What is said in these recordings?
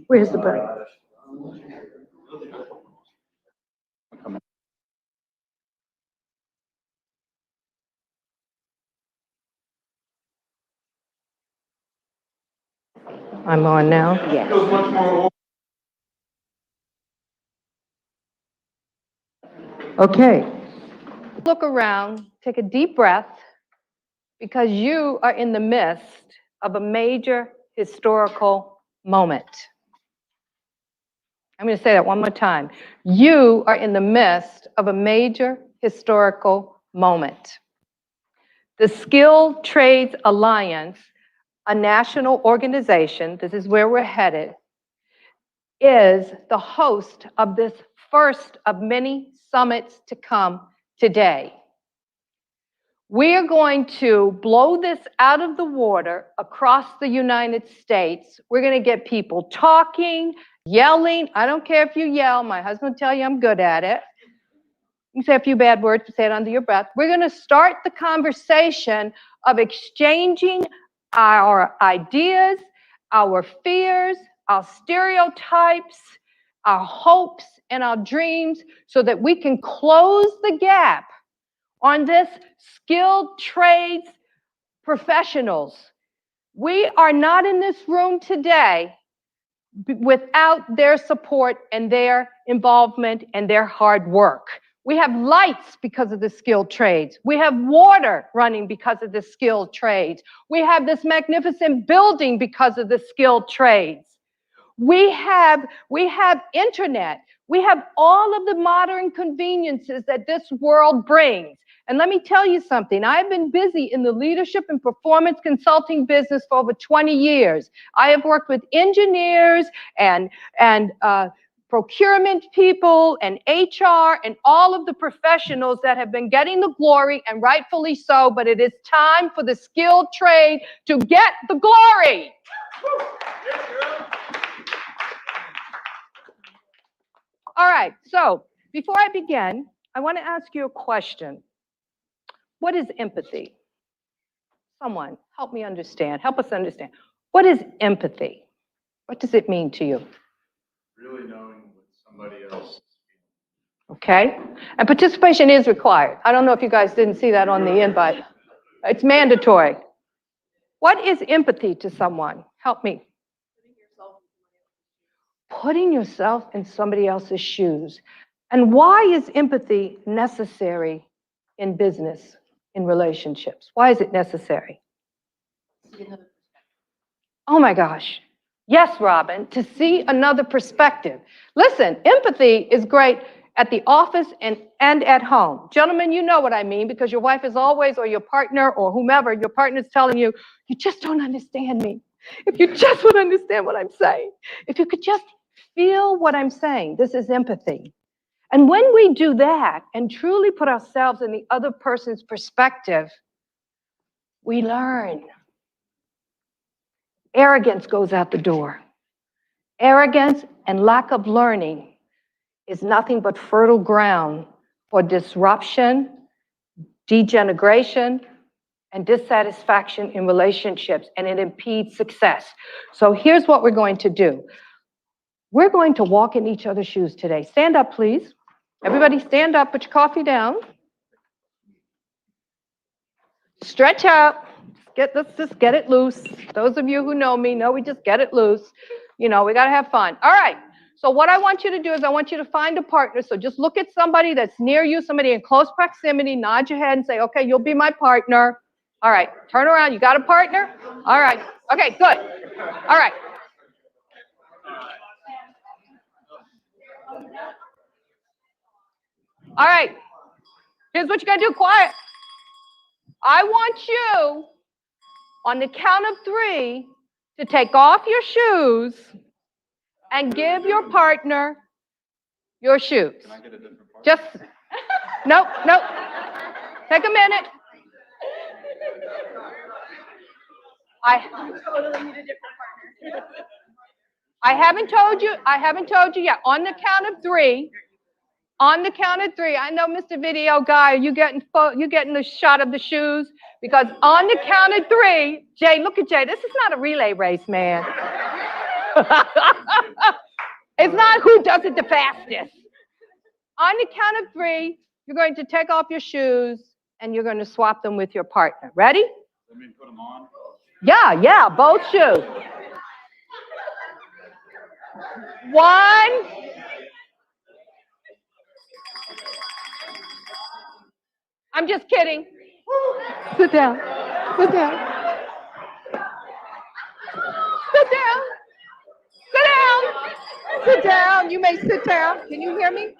Where's the button? I'm on now. Yes. Okay. Look around, take a deep breath, because you are in the midst of a major historical moment. I'm going to say that one more time. You are in the midst of a major historical moment. The Skilled Trades Alliance, a national organization, this is where we're headed, is the host of this first of many summits to come today. We are going to blow this out of the water across the United States. We're going to get people talking, yelling. I don't care if you yell. My husband will tell you I'm good at it. You can say a few bad words, say it under your breath. We're going to start the conversation of exchanging our ideas, our fears, our stereotypes, our hopes, and our dreams so that we can close the gap on this skilled trades professionals. We are not in this room today without their support and their involvement and their hard work. We have lights because of the skilled trades. We have water running because of the skilled trades. We have this magnificent building because of the skilled trades. We have internet. We have all of the modern conveniences that this world brings. And let me tell you something. I've been busy in the leadership and performance consulting business for over 20 years. I have worked with engineers and procurement people and HR and all of the professionals that have been getting the glory, and rightfully so, but it is time for the skilled trade to get the glory. All right, so before I begin, I want to ask you a question. What is empathy? Someone, help me understand, help us understand. What is empathy? What does it mean to you? Really knowing what somebody else is feeling. Okay, and participation is required. I don't know if you guys didn't see that on the invite. It's mandatory. What is empathy to someone? Help me. Putting yourself in somebody else's shoes. And why is empathy necessary in business, in relationships? Why is it necessary? Oh my gosh. Yes, Robin, to see another perspective. Listen, empathy is great at the office and at home. Gentlemen, you know what I mean, because your wife is always, or your partner or whomever, your partner is telling you, you just don't understand me. If you just would understand what I'm saying, if you could just feel what I'm saying, this is empathy. And when we do that and truly put ourselves in the other person's perspective, we learn. Arrogance goes out the door. Arrogance and lack of learning is nothing but fertile ground for disruption, degeneration, and dissatisfaction in relationships, and it impedes success. So here's what we're going to do. We're going to walk in each other's shoes today. Stand up, please. Everybody stand up, put your coffee down. Stretch out. Let's just get it loose. Those of you who know me know we just get it loose. You know, we got to have fun. All right. So what I want you to do is I want you to find a partner. So just look at somebody that's near you, somebody in close proximity, nod your head and say, okay, you'll be my partner. All right. Turn around. You got a partner? All right. Okay, good. All right. All right. Here's what you got to do. Quiet. I want you, on the count of 3, to take off your shoes and give your partner your shoes. Can I get a different part? Just, nope. Take a minute. I haven't told you yet. On the count of 3, On the count of three, I know, Mr. Video Guy, you getting the shot of the shoes? Because on the count of three, Jay, look at Jay. This is not a relay race, man. It's not who does it the fastest. On the count of three, you're going to take off your shoes and you're going to swap them with your partner. Ready? Let me put them on. Yeah, both shoes. 1. I'm just kidding. Sit down. Sit down. Sit down. Sit down. Sit down. You may sit down. Can you hear me?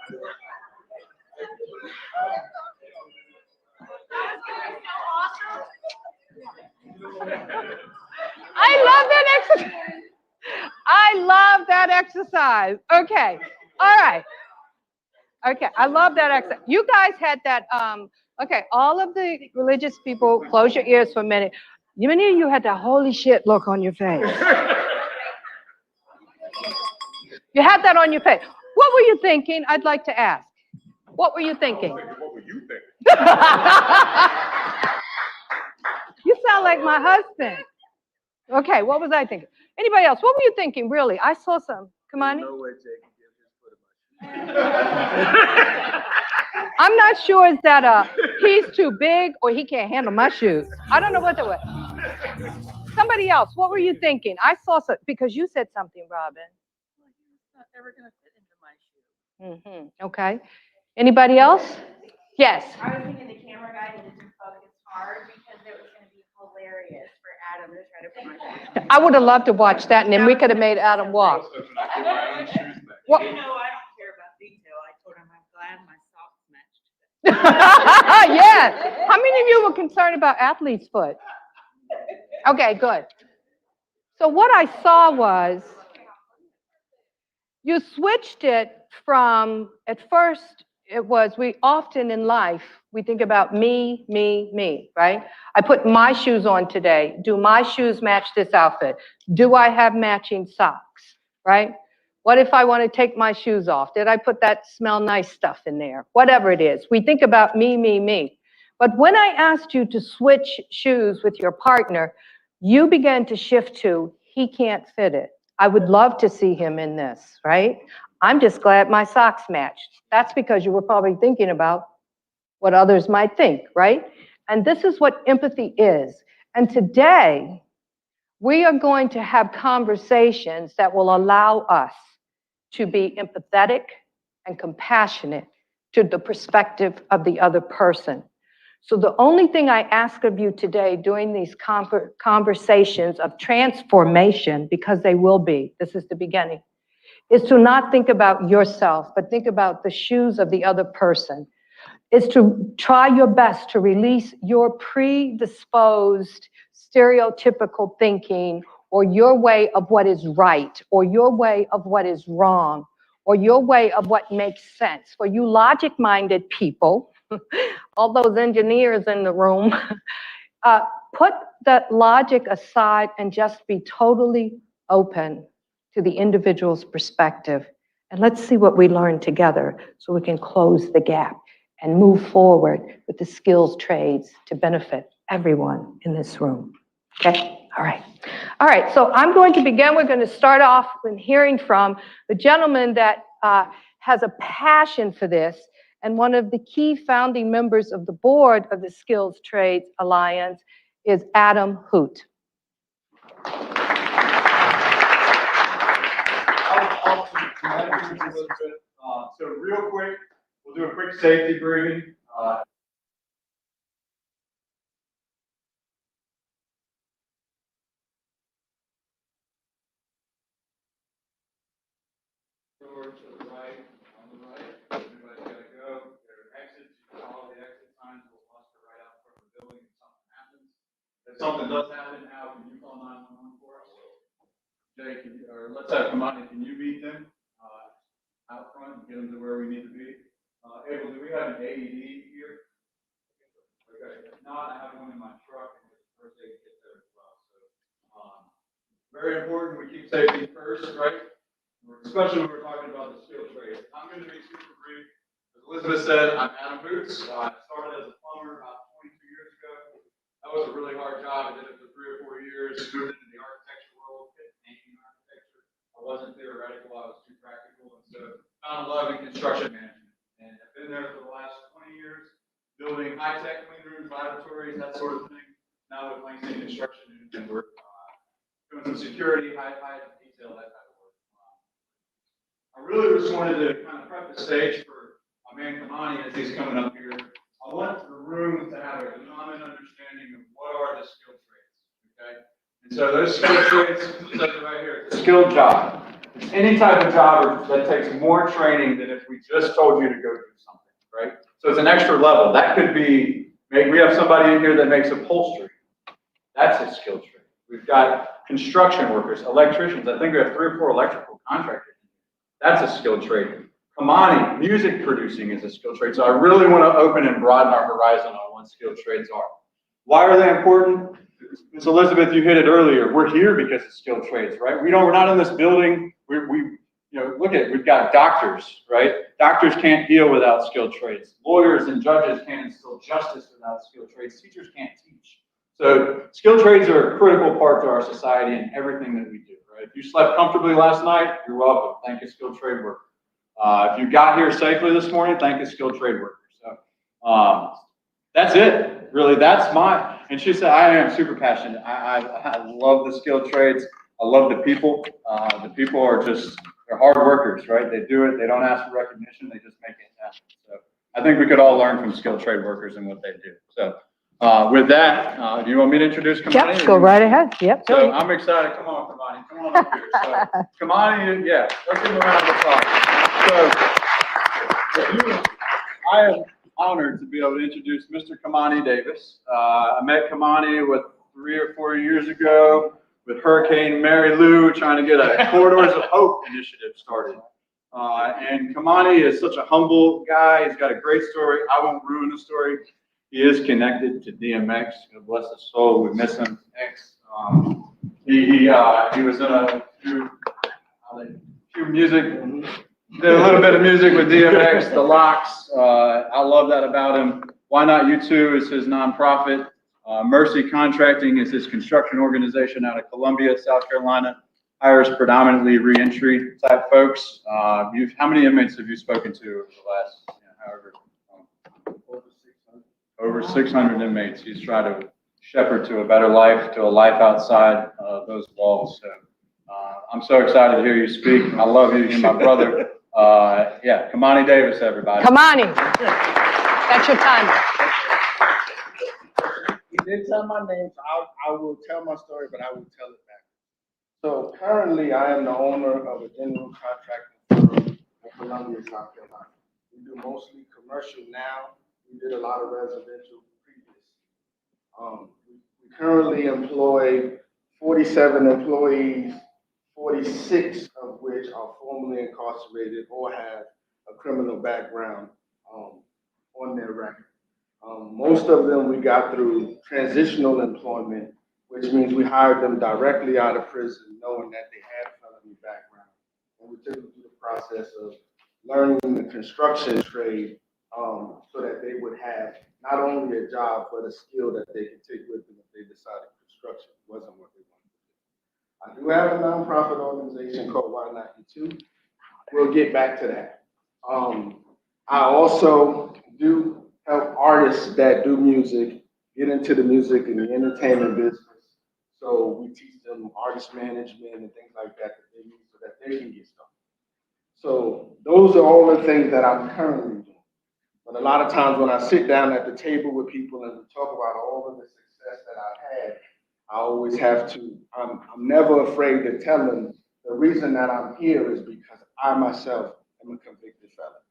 I love that exercise. I love that exercise. Okay. All right. Okay. I love that exercise. You guys had that. Okay. All of the religious people, close your ears for a minute. Many of you had that holy shit look on your face. You had that on your face. What were you thinking? I'd like to ask. What were you thinking? What were you thinking? You sound like my husband. Okay, what was I thinking? Anybody else? What were you thinking, really? I saw some. Come on. No way Jay can give his foot a I'm not sure is that he's too big or he can't handle my shoes. I don't know what that was. Somebody else, what were you thinking? I saw some, because you said something, Robin. It's not ever going to fit into my shoe. Okay. Anybody else? Yes. I was thinking the camera guy needed to focus hard because it was going to be hilarious for Adam to try to put my shoes. I would have loved to watch that, and then we could have made Adam walk. What? You know, I don't care about detail. I told him I'm glad my socks matched. Yeah. How many of you were concerned about athlete's foot? Okay, good. So what I saw was you switched it from, at first, it was, we often in life, we think about me, right? I put my shoes on today. Do my shoes match this outfit? Do I have matching socks, right? What if I want to take my shoes off? Did I put that smell nice stuff in there? Whatever it is. We think about me. But when I asked you to switch shoes with your partner, you began to shift to, he can't fit it. I would love to see him in this, right? I'm just glad my socks matched. That's because you were probably thinking about what others might think, right? And this is what empathy is. And today, we are going to have conversations that will allow us to be empathetic and compassionate to the perspective of the other person. So the only thing I ask of you today during these conversations of transformation, because they will be, this is the beginning, is to not think about yourself, but think about the shoes of the other person, is to try your best to release your predisposed, stereotypical thinking, or your way of what is right, or your way of what is wrong, or your way of what makes sense. For you logic-minded people, all those engineers in the room, put that logic aside and just be totally open to the individual's perspective. And let's see what we learn together so we can close the gap and move forward with the skills trades to benefit everyone in this room. Okay? All right, so I'm going to begin. We're going to start off with hearing from the gentleman that has a passion for this and one of the key founding members of the board of the Skills Trades Alliance is Adam Hoot. So real quick, we'll do a quick safety briefing. Door to the right, on the right, everybody's got to go. There are exits, you follow the exit signs, we'll muster right out from the building if something happens. If something does happen, Al, can you call 911 for us? Jay, or let's have Kamani, can you meet them out front and get them to where we need to be? Abel, do we have an AED here? Okay, if not, I have one in my truck and there's first aid kit there as well. So, very important, we keep safety first, right? Especially when we're talking about the skill trade. I'm going to be super brief. Elizabeth said, I'm Adam Boots. I started as a plumber about 22 years ago. That was a really hard job. I did it for 3 or 4 years. Moved into the architecture world, painting architecture. I wasn't theoretical, I was too practical. And so found love in construction management. And I've been there for the last 20 years, building high-tech clean rooms, laboratories, that sort of thing. Now with Langston Construction, and we're doing some security, high detail, that type of work. I really just wanted to kind of prep the stage for my man Kamani as he's coming up here. I want the room to have a common understanding of what are the skill trades, okay? And so those skill trades, it says it right here, it's a skilled job. It's any type of job that takes more training than if we just told you to go do something, right? So it's an extra level. That could be, maybe we have somebody in here that makes upholstery. That's a skill trade. We've got construction workers, electricians. I think we have 3 or 4 electrical contractors. That's a skilled trade. Kamani, music producing is a skilled trade. So I really want to open and broaden our horizon on what skilled trades are. Why are they important? Ms. Elizabeth, you hit it earlier. We're here because of skilled trades, right? We're not in this building. Look at it. We've got doctors, right? Doctors can't heal without skilled trades. Lawyers and judges can't instill justice without skilled trades. Teachers can't teach. So skilled trades are a critical part to our society and everything that we do, right? If you slept comfortably last night, you're welcome. Thank you, skilled trade worker. If you got here safely this morning, thank you, skilled trade worker. So that's it, really. That's and she said, I am super passionate. I love the skilled trades. I love the people. The people are they're hard workers, right? They do it. They don't ask for recognition. They just make it happen. So I think we could all learn from skilled trade workers and what they do. So with that, do you want me to introduce Kamani? Yep, go right ahead. Yep. So I'm excited. Come on, Kamani. Come on up here. So Kamani, yeah, let's give him a round of applause. So I am honored to be able to introduce Mr. Kamani Davis. I met Kamani 3 or 4 years ago with Hurricane Mary Lou trying to get a Corridors of Hope initiative started. And Kamani is such a humble guy. He's got a great story. I won't ruin the story. He is connected to DMX. God bless his soul. We miss him. He was in a few music, did a little bit of music with DMX, The Locks. I love that about him. Why Not You Too is his nonprofit. Mercy Contracting is his construction organization out of Columbia, South Carolina. Hires predominantly reentry type folks. How many inmates have you spoken to over the last, however? Over 600 inmates. He's tried to shepherd to a better life, to a life outside of those walls. So I'm so excited to hear you speak. I love you. You're my brother. Kamani Davis, everybody. Kamani, that's your time. He did tell my name, so I will tell my story, but I will tell it back. So currently, I am the owner of a general contracting firm in Columbia, South Carolina. We do mostly commercial now. We did a lot of residential previous. We currently employ 47 employees, 46 of which are formerly incarcerated or have a criminal background on their record. Most of them we got through transitional employment, which means we hired them directly out of prison, knowing that they had a felony background. And we took them through the process of learning the construction trade so that they would have not only a job, but a skill that they could take with them if they decided construction wasn't what they wanted to do. I do have a nonprofit organization called Why Not You Too. We'll get back to that. I also do help artists that do music get into the music and the entertainment business. So we teach them artist management and things like that they need so that they can get started. So those are all the things that I'm currently doing. But a lot of times when I sit down at the table with people and we talk about all of the success that I've had, I always have to, I'm never afraid to tell them the reason that I'm here is because I myself am a convicted felon.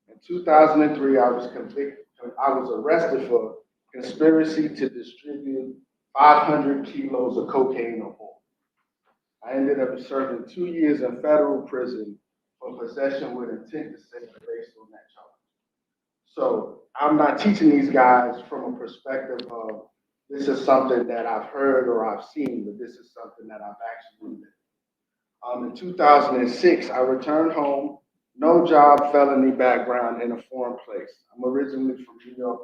In 2003, I was arrested for conspiracy to distribute 500 kilos of cocaine or more. I ended up serving 2 years in federal prison for possession with intent to save based on that charge. So I'm not teaching these guys from a perspective of this is something that I've heard or I've seen, but this is something that I've actually lived. In 2006, I returned home, no job, felony background in a foreign place. I'm originally from New York,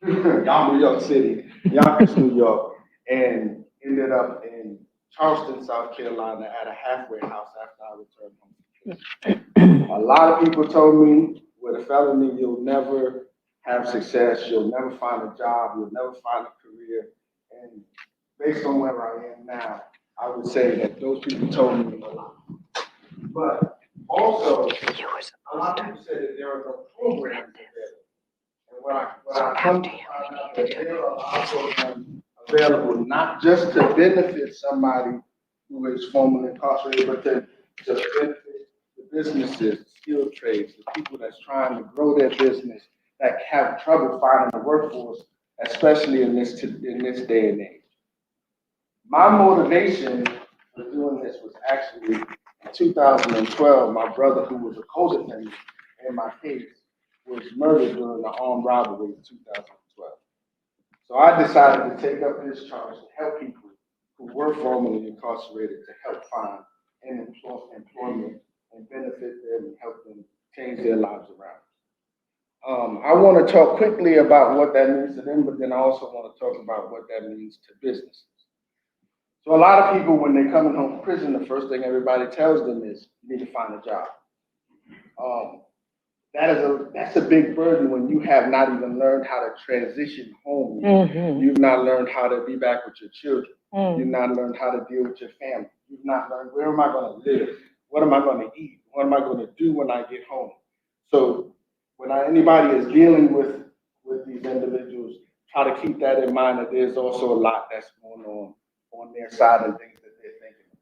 New York City, Yonkers, New York, and ended up in Charleston, South Carolina at a halfway house after I returned home. A lot of people told me with a felony, you'll never have success, you'll never find a job, you'll never find a career. And based on where I am now, I would say that those people told me a lot. But also, a lot of people said that there are no programs available. And what I come to find out that there are a lot of programs available, not just to benefit somebody who is formerly incarcerated, but to benefit the businesses, the skilled trades, the people that's trying to grow their business, that have trouble finding a workforce, especially in this day and age. My motivation for doing this was actually in 2012, my brother, who was a co-defendant in my case, was murdered during the armed robbery in 2012. So I decided to take up this charge to help people who were formerly incarcerated to help find employment and benefit them and help them change their lives around. I want to talk quickly about what that means to them, but then I also want to talk about what that means to businesses. So a lot of people, when they're coming home from prison, the first thing everybody tells them is, you need to find a job. That's a big burden when you have not even learned how to transition home. Mm-hmm. You've not learned how to be back with your children. Mm. You've not learned how to deal with your family. You've not learned, where am I going to live? What am I going to eat? What am I going to do when I get home? So when anybody is dealing with these individuals, try to keep that in mind, that there's also a lot that's going on their side and things that they're thinking of.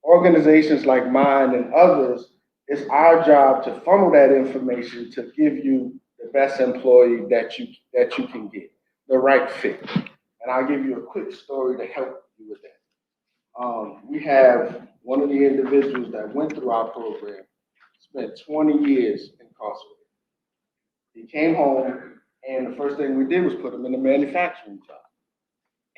Organizations like mine and others, it's our job to funnel that information to give you the best employee that you can get, the right fit. And I'll give you a quick story to help you with that. We have one of the individuals that went through our program, spent 20 years incarcerated. He came home, and the first thing we did was put him in a manufacturing job.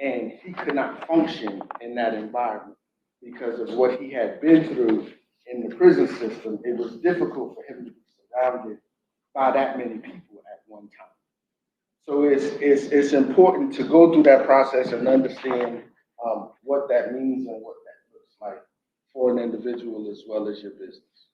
And he could not function in that environment because of what he had been through in the prison system. It was difficult for him to be surrounded by that many people at one time. So it's important to go through that process and understand what that means and what that looks like for an individual as well as your business.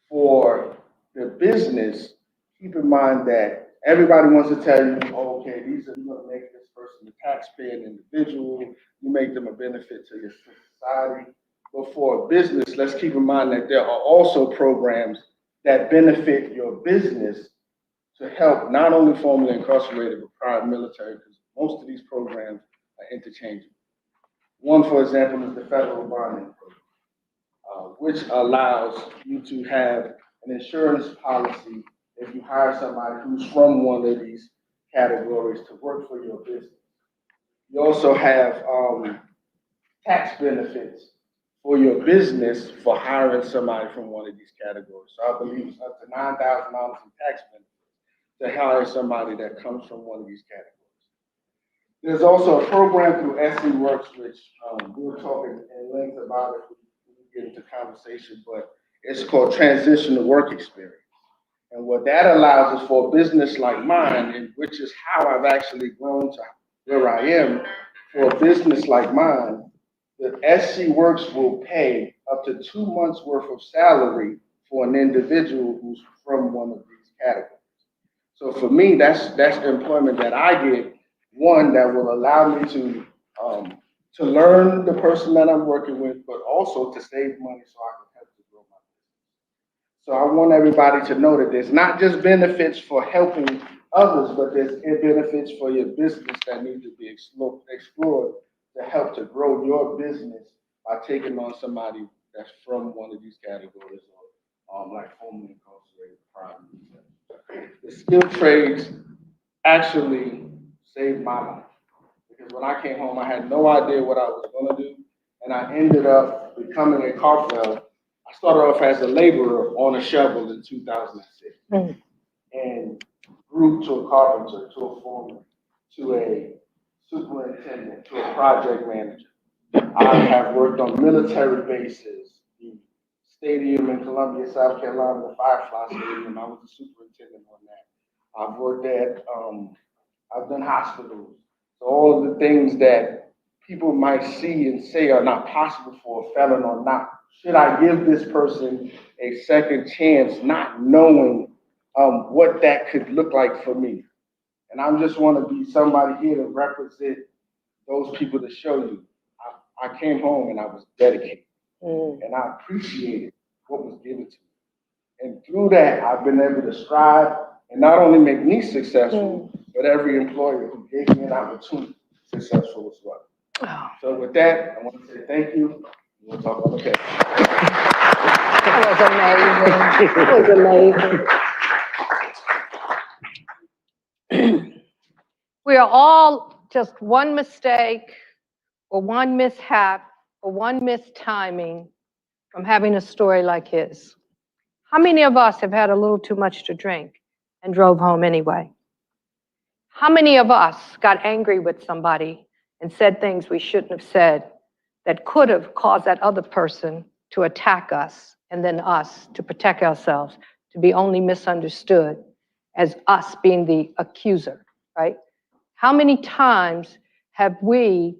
For the business, keep in mind that everybody wants to tell you, oh, okay, these are going to make this person a taxpaying individual, you make them a benefit to your society. But for a business, let's keep in mind that there are also programs that benefit your business to help not only formerly incarcerated but prior military, because most of these programs are interchangeable. One, for example, is the federal bonding program, which allows you to have an insurance policy if you hire somebody who's from one of these categories to work for your business. You also have tax benefits for your business for hiring somebody from one of these categories. So I believe it's up to $9,000 in tax benefits to hire somebody that comes from one of these categories. There's also a program through SC Works, which we'll talk in length about if we get into conversation, but it's called Transition to Work Experience. And what that allows is for a business like mine, and which is how I've actually grown to where I am, for a business like mine, the SC Works will pay up to 2 months worth of salary for an individual who's from one of these categories. So for me, that's employment that I get, one that will allow me to learn the person that I'm working with, but also to save money so I can help to grow my business. So I want everybody to know that there's not just benefits for helping others, but there's benefits for your business that need to be explored to help to grow your business by taking on somebody that's from one of these categories or like formerly incarcerated crime. The skilled trades actually saved my life because when I came home, I had no idea what I was going to do, and I ended up becoming a carpenter. I started off as a laborer on a shovel in 2006, and grew to a carpenter, to a foreman, to a superintendent, to a project manager. I have worked on military bases, the stadium in Columbia, South Carolina, the Firefly Stadium. I was the superintendent on that. I've worked at, I've done hospitals. So all of the things that people might see and say are not possible for a felon or not. Should I give this person a second chance, not knowing what that could look like for me? And I just want to be somebody here to represent those people to show you. I came home and I was dedicated. And I appreciated what was given to me. And through that, I've been able to strive and not only make me successful, but every employer who gave me an opportunity successful as well. Oh, So with that, I want to say thank you. We'll talk about the case. that was amazing. That was amazing. We are all just one mistake or one mishap or one mistiming from having a story like his. How many of us have had a little too much to drink and drove home anyway? How many of us got angry with somebody and said things we shouldn't have said that could have caused that other person to attack us and then us to protect ourselves, to be only misunderstood as us being the accuser, right? How many times have we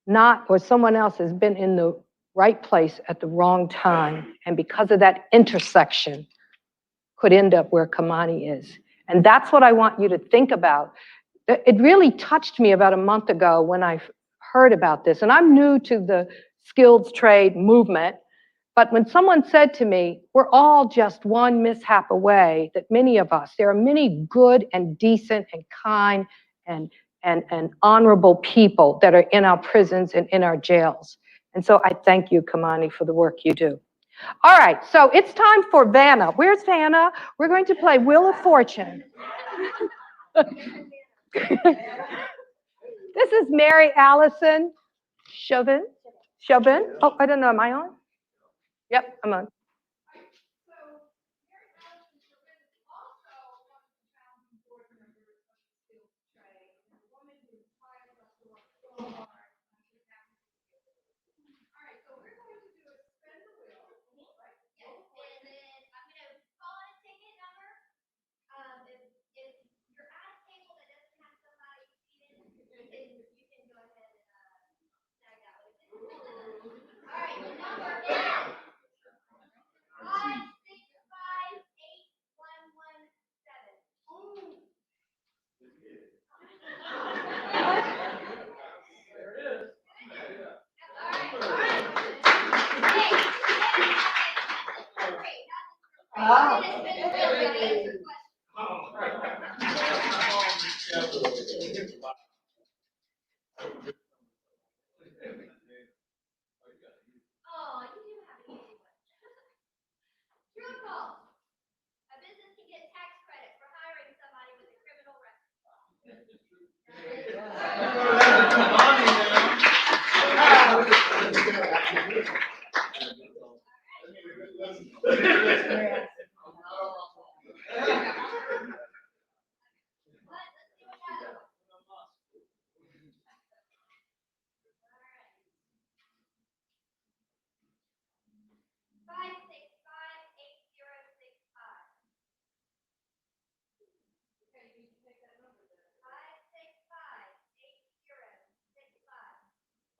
not, or someone else has been in the right place at the wrong time, and because of that intersection, could end up where Kamani is? And that's what I want you to think about. It really touched me about a month ago when I heard about this, and I'm new to the skilled trade movement, but when someone said to me, we're all just one mishap away, that many of us, there are many good and decent and kind and honorable people that are in our prisons and in our jails. And so I thank you, Kamani, for the work you do. All right, so it's time for Vanna. Where's Vanna? We're going to play Wheel of Fortune. This is Mary Allison Chauvin. Chauvin? Oh, I don't know. Am I on? Yep, I'm on.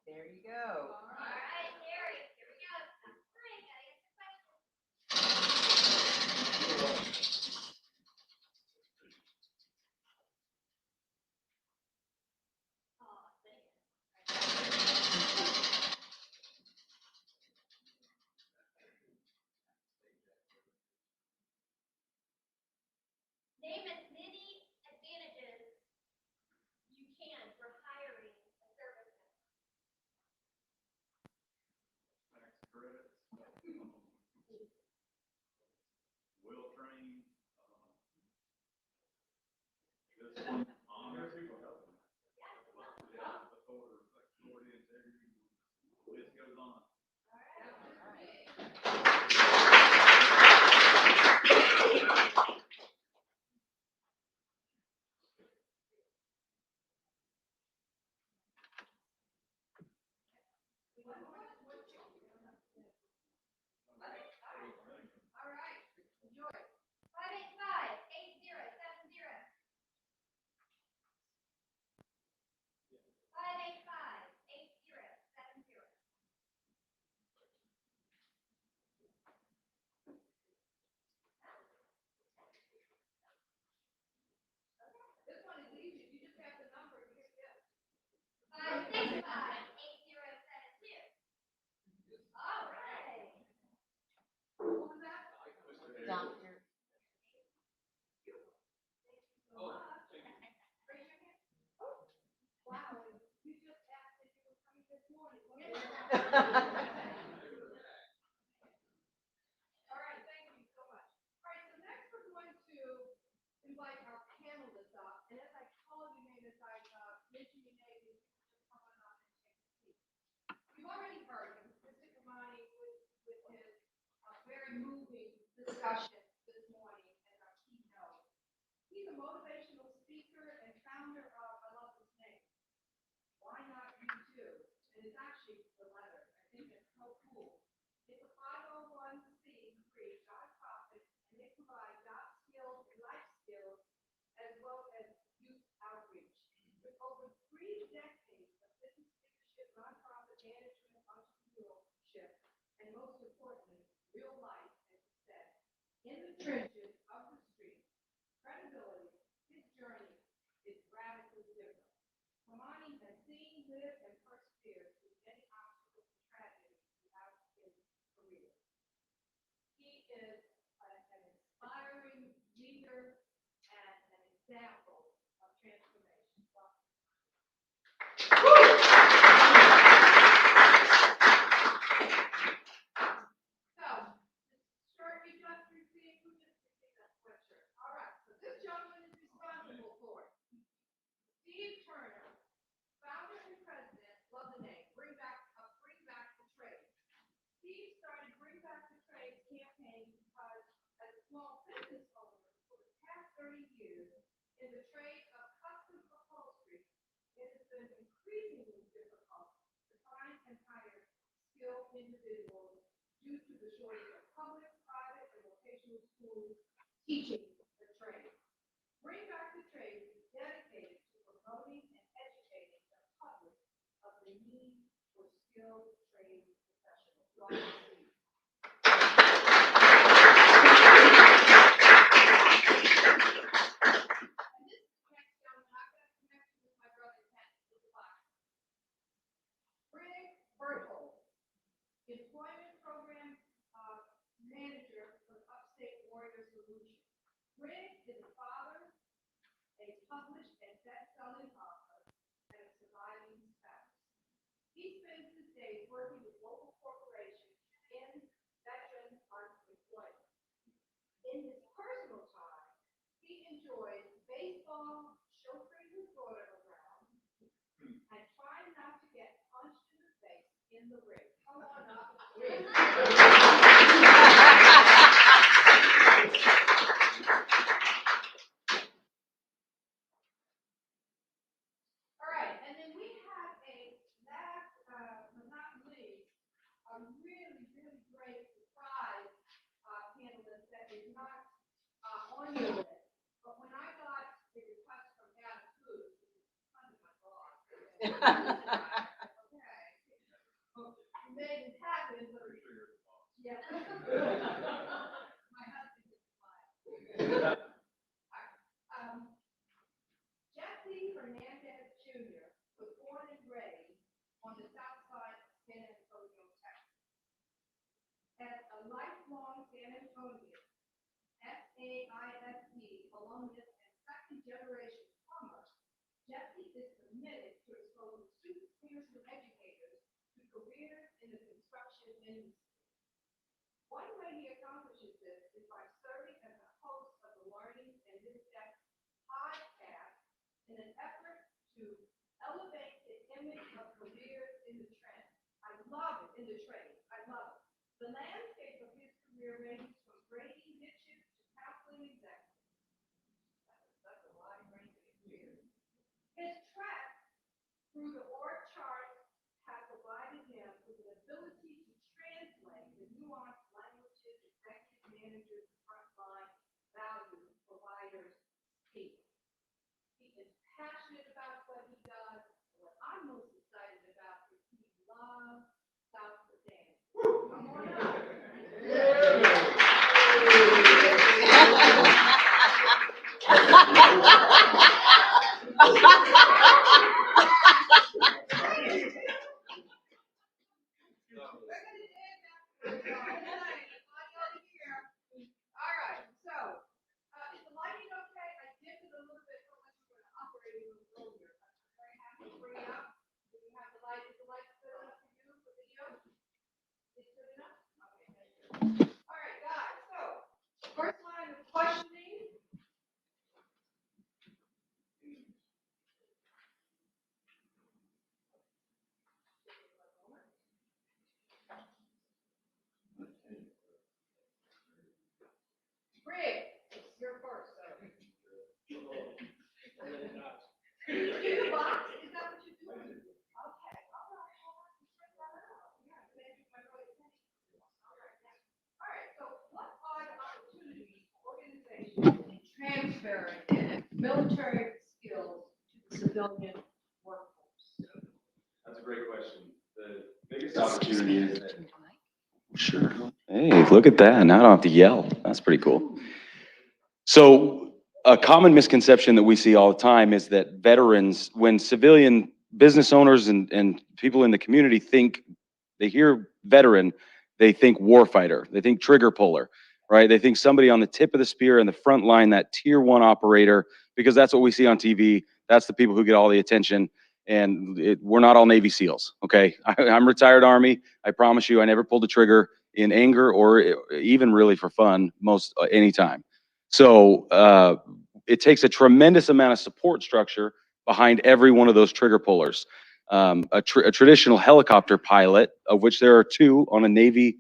There you go. Name as many advantages you can for hiring a service member. All right, thank you so much. All right, so next we're going to invite our panelists up, and as I call your name, as I mention your name, you can just come on up and take a seat. You've already heard Mr. Kamani with his very moving discussion this morning as our keynote. He's a motivational speaker and founder of, I love his name, Why Not You Too? And it's actually the letter. I think it's so cool. It's a 501c3 nonprofit, and they provide job skills and life skills as well as youth outreach. With over 3 decades of business leadership, nonprofit management, entrepreneurship, and most importantly, real life and success in the trenches of the street, credibility, his journey is radically different. Kamani has seen, lived, and persevered through many obstacles and tragedies throughout his career. He is an inspiring leader and an example of transformation. So, short introductory thing, who just received that sweatshirt? All right, so this gentleman is responsible for it. Steve Turner, founder and president, love the name, Bring Back the Trade. Steve started Bring Back the Trade campaign because as a small business owner for the past 30 years in the trade of custom upholstery, it has been increasingly difficult to find and hire skilled individuals due to the shortage of public, private, and vocational schools teaching the trade. Bring Back the Trade is dedicated to promoting and educating the public of the need for skilled trade professionals. And this next gentleman, I've got a connection with my brother Ken with the box. Rick Berthold, Employment Program Manager for Upstate Warrior Solutions. Rick is a father, a published and best-selling author, and a surviving spouse. He spends his days working with local corporations in veteran unemployment. In his personal time, he enjoys baseball, chauffeuring his daughter around, and trying not to get punched in the face in the ring. Come on up, Rick. All right, and then we have a last but not least, a really, really great surprise panelist that is not on your list. But when I got the request from Adam Food, which is kind of my boss, okay, well, you made it happen, but yeah. My husband just smiled. Jesse Hernandez Jr. was born and raised on the south side of San Antonio, Texas. As a lifelong San Antonio, SAISD alumnus and second-generation plumber, Jesse is committed to exposing students, peers, and educators to careers in the construction industry. One way he accomplishes this is by serving as the host of the Learning and Missteps podcast in an effort to elevate the image of careers in the trend. I love it, in the trade. I love it. The landscape of his career ranges from grading niches to counseling executives. That's a wide range of experience. His track through the org chart has provided him with an ability to translate the nuanced languages executive managers and frontline value providers speak. He is passionate about what he does. What I'm most excited about is he loves South Sudan. Come on up. All right, so is the lighting okay? I dimmed it a little bit so much we're going to operate a little earlier. I'm very happy to bring it up. Do we have the light? Is the light good enough for you for video? transferring military skills to the civilian workforce? That's a great question. The biggest opportunity is that. Sure. Hey, look at that. Now I don't have to yell. That's pretty cool. So a common misconception that we see all the time is that veterans, when civilian business owners and people in the community they hear veteran, they think warfighter, they think trigger puller, right? They think somebody on the tip of the spear in the front line, that tier 1 operator, because that's what we see on TV. That's the people who get all the attention. And we're not all Navy SEALs, okay? I'm retired Army. I promise you, I never pulled the trigger in anger or even really for fun anytime. So it takes a tremendous amount of support structure behind every one of those trigger pullers. A traditional helicopter pilot, of which there are 2 on a Navy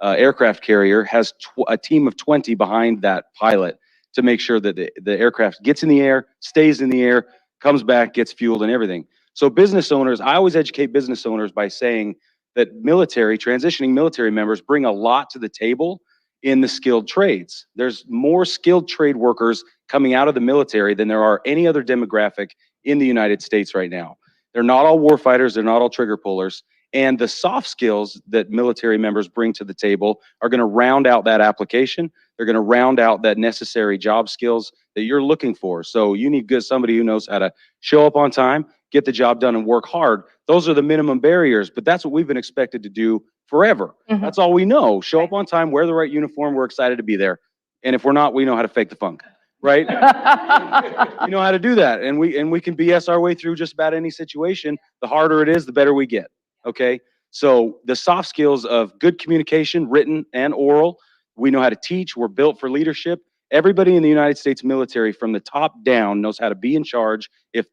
aircraft carrier, has a team of 20 behind that pilot to make sure that the aircraft gets in the air, stays in the air, comes back, gets fueled and everything. So business owners, I always educate business owners by saying that transitioning military members bring a lot to the table in the skilled trades. There's more skilled trade workers coming out of the military than there are any other demographic in the United States right now. They're not all war fighters, they're not all trigger pullers. And the soft skills that military members bring to the table are going to round out that application. They're going to round out that necessary job skills that you're looking for. So you need somebody who knows how to show up on time, get the job done, and work hard. Those are the minimum barriers, but that's what we've been expected to do forever. Mhm. That's all we know. Show up on time, wear the right uniform, we're excited to be there. And if we're not, we know how to fake the funk, right? You know how to do that. And we can BS our way through just about any situation. The harder it is, the better we get. Okay. So the soft skills of good communication, written and oral, we know how to teach. We're built for leadership. Everybody in the United States military from the top down knows how to be in charge. If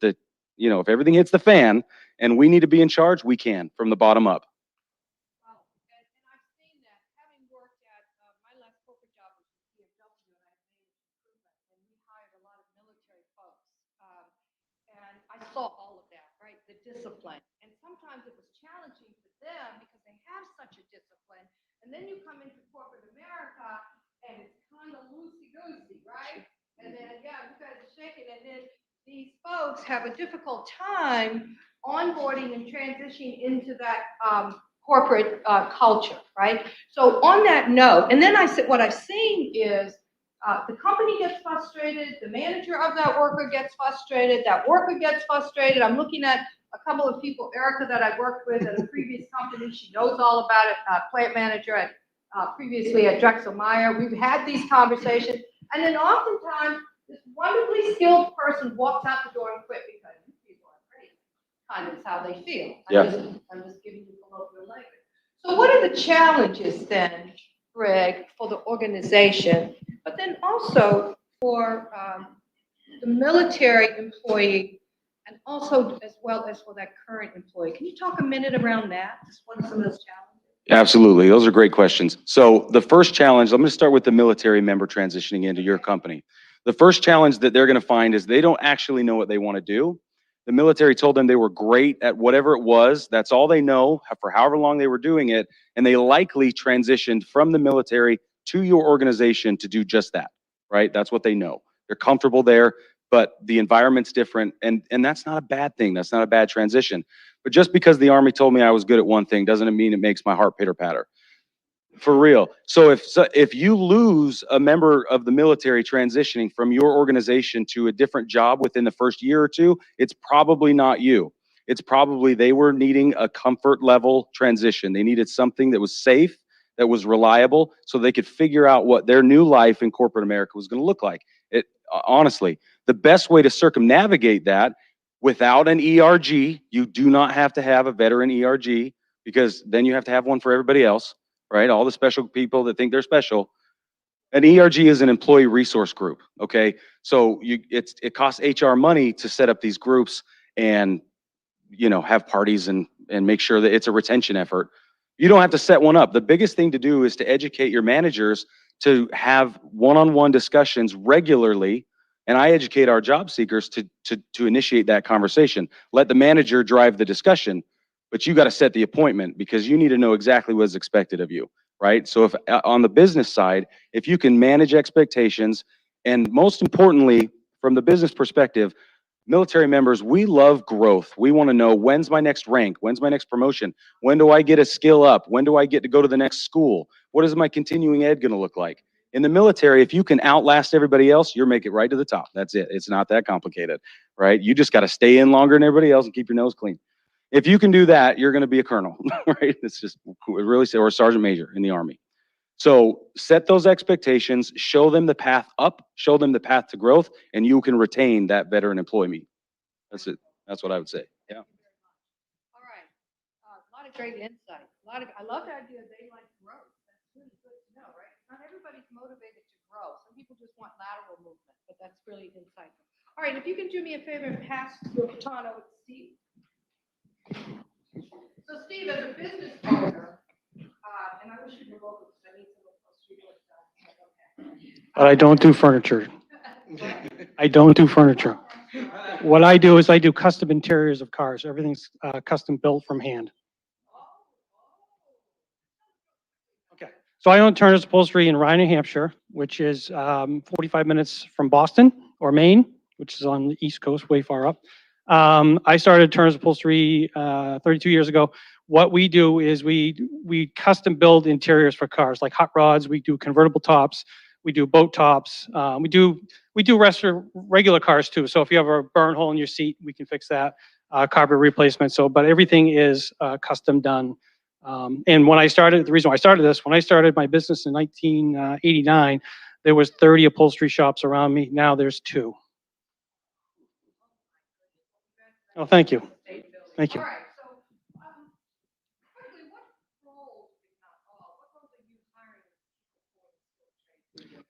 everything hits the fan and we need to be in charge, we can from the bottom up. Wow. And I've seen that, having worked at my last corporate job was CFW, and I made improvement, and we hired a lot of military folks. And I saw all of that, right? The discipline. And sometimes it was challenging for them because they have such a discipline. And then you come into corporate America and it's kind of loosey-goosey, right? And then, yeah, you guys are shaking. And then these folks have a difficult time onboarding and transitioning into that corporate culture, right? So on that note, and then what I've seen is the company gets frustrated, the manager of that worker gets frustrated, that worker gets frustrated. I'm looking at a couple of people, Erica, that I worked with at a previous company. She knows all about it, plant manager at previously at Drexel Meyer. We've had these conversations, and then oftentimes this wonderfully skilled person walks out the door and quit because these people are crazy. Kind of is how they feel. I'm just giving you colloquial language. So what are the challenges then, Greg, for the organization, but then also for the military employee, and also as well as for that current employee? Can you talk a minute around that? Just what are some of those challenges? Absolutely. Those are great questions. So the first challenge, I'm going to start with the military member transitioning into your company. The first challenge that they're going to find is they don't actually know what they want to do. The military told them they were great at whatever it was. That's all they know for however long they were doing it. And they likely transitioned from the military to your organization to do just that, right? That's what they know. They're comfortable there, but the environment's different. And that's not a bad thing. That's not a bad transition. But just because the Army told me I was good at one thing doesn't mean it makes my heart pitter patter. For real. So if you lose a member of the military transitioning from your organization to a different job within the first year or two, it's probably not you. It's probably they were needing a comfort level transition. They needed something that was safe, that was reliable, so they could figure out what their new life in corporate America was going to look like. Honestly, the best way to circumnavigate that without an ERG, you do not have to have a veteran ERG, because then you have to have one for everybody else. Right? All the special people that think they're special. An ERG is an employee resource group. Okay. So it costs HR money to set up these groups and, have parties and make sure that it's a retention effort. You don't have to set one up. The biggest thing to do is to educate your managers to have one-on-one discussions regularly. And I educate our job seekers to initiate that conversation. Let the manager drive the discussion. But you got to set the appointment because you need to know exactly what's expected of you, right? So if on the business side, if you can manage expectations And most importantly, from the business perspective, military members, we love growth. We want to know, when's my next rank? When's my next promotion? When do I get a skill up? When do I get to go to the next school? What is my continuing ed going to look like? In the military, if you can outlast everybody else, you'll make it right to the top. That's it. It's not that complicated, right? You just got to stay in longer than everybody else and keep your nose clean. If you can do that, you're going to be a colonel, right? It's just really, or a sergeant major in the Army. So set those expectations, show them the path up, show them the path to growth, and you can retain that veteran employee. That's it. That's what I would say. Yeah. All right. A lot of great insight. I love the idea they like growth. That's really good to know, right? Not everybody's motivated to grow. Some people just want lateral movement, but that's really insightful. All right, if you can do me a favor and pass your baton over to Steve. So Steve, as a business owner, and I wish you were local because I need some of those street work done. Okay. But I don't do furniture. I don't do furniture. What I do is I do custom interiors of cars. Everything's custom built from hand. Okay. So I own Turner's Upholstery in Rye, New Hampshire, which is 45 minutes from Boston or Maine, which is on the East Coast, way far up. I started Turner's Upholstery 32 years ago. What we do is we custom build interiors for cars, like hot rods. We do convertible tops. We do boat tops. We do regular cars too. So if you have a burn hole in your seat, we can fix that. Carpet replacement. But everything is custom done. And when I started, the reason why I started this, when I started my business in 1989, there was 30 upholstery shops around me. Now there's 2. Oh, thank you. Thank you. All right, so quickly, what roles, if not all, what roles are you hiring people for?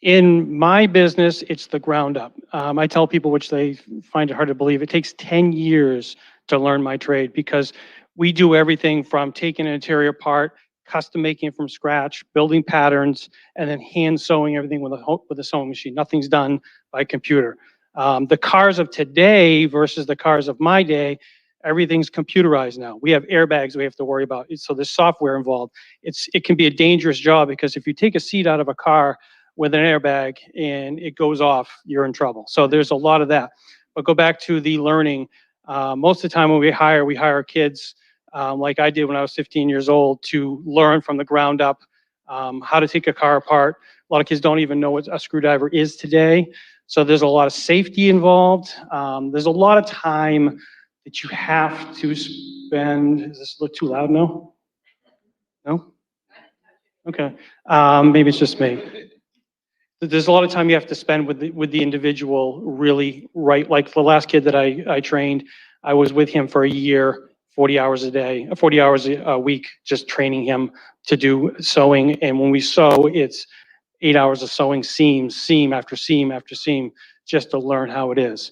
In my business, it's the ground up. I tell people, which they find it hard to believe, it takes 10 years to learn my trade because we do everything from taking an interior apart, custom making it from scratch, building patterns, and then hand sewing everything with a sewing machine. Nothing's done by computer. The cars of today versus the cars of my day, everything's computerized now. We have airbags we have to worry about. So there's software involved. It can be a dangerous job because if you take a seat out of a car with an airbag and it goes off, you're in trouble. So there's a lot of that. But go back to the learning. Most of the time when we hire kids like I did when I was 15 years old to learn from the ground up how to take a car apart. A lot of kids don't even know what a screwdriver is today. So there's a lot of safety involved. There's a lot of time that you have to spend. Is this look too loud now? No? Okay. Maybe it's just me. There's a lot of time you have to spend with the individual really right. Like the last kid that I trained, I was with him for a year, 40 hours a day, 40 hours a week, just training him to do sewing. And when we sew, it's 8 hours of sewing seam after seam after seam, just to learn how it is.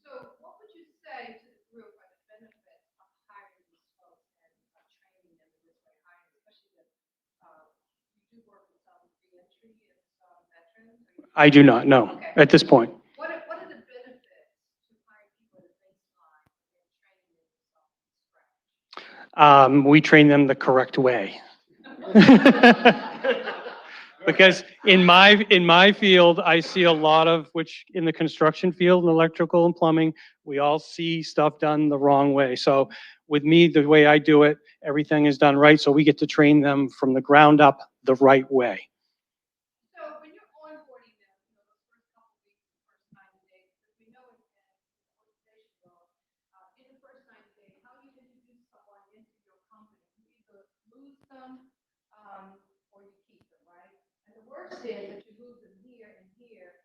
So what would you say to the group are the benefits of hiring these folks and training them in this way, especially that you do work with some reentry and some veterans? I do not know at this point. What are the benefits to hiring people at a baseline and training them from scratch? We train them the correct way. Because in my field, I see a lot of, which in the construction field, and electrical and plumbing, we all see stuff done the wrong way. So with me, the way I do it, everything is done right. So we get to train them from the ground up the right way. So when you're onboarding them, those first couple of weeks, the first 90 days, because we know in the organization world, in the first 90 days, how you introduce someone into your company, you either lose them or you keep them, right? And the worst is that you lose them here and here and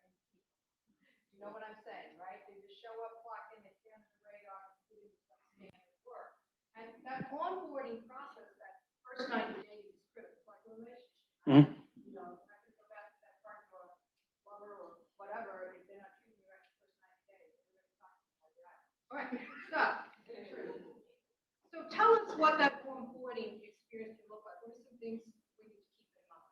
keep them. You know what I'm saying, right? They just show up, clock in, they stay on the radar, doing some standard work. And that onboarding process, that first 90 days is critical, like a relationship. Mhm. You know, I can go back to that partner or lover or whatever, if they're not treating you right the first 90 days, they're going to talk to you like that. All right, so tell us what that onboarding experience can look like. What are some things we need to keep in mind?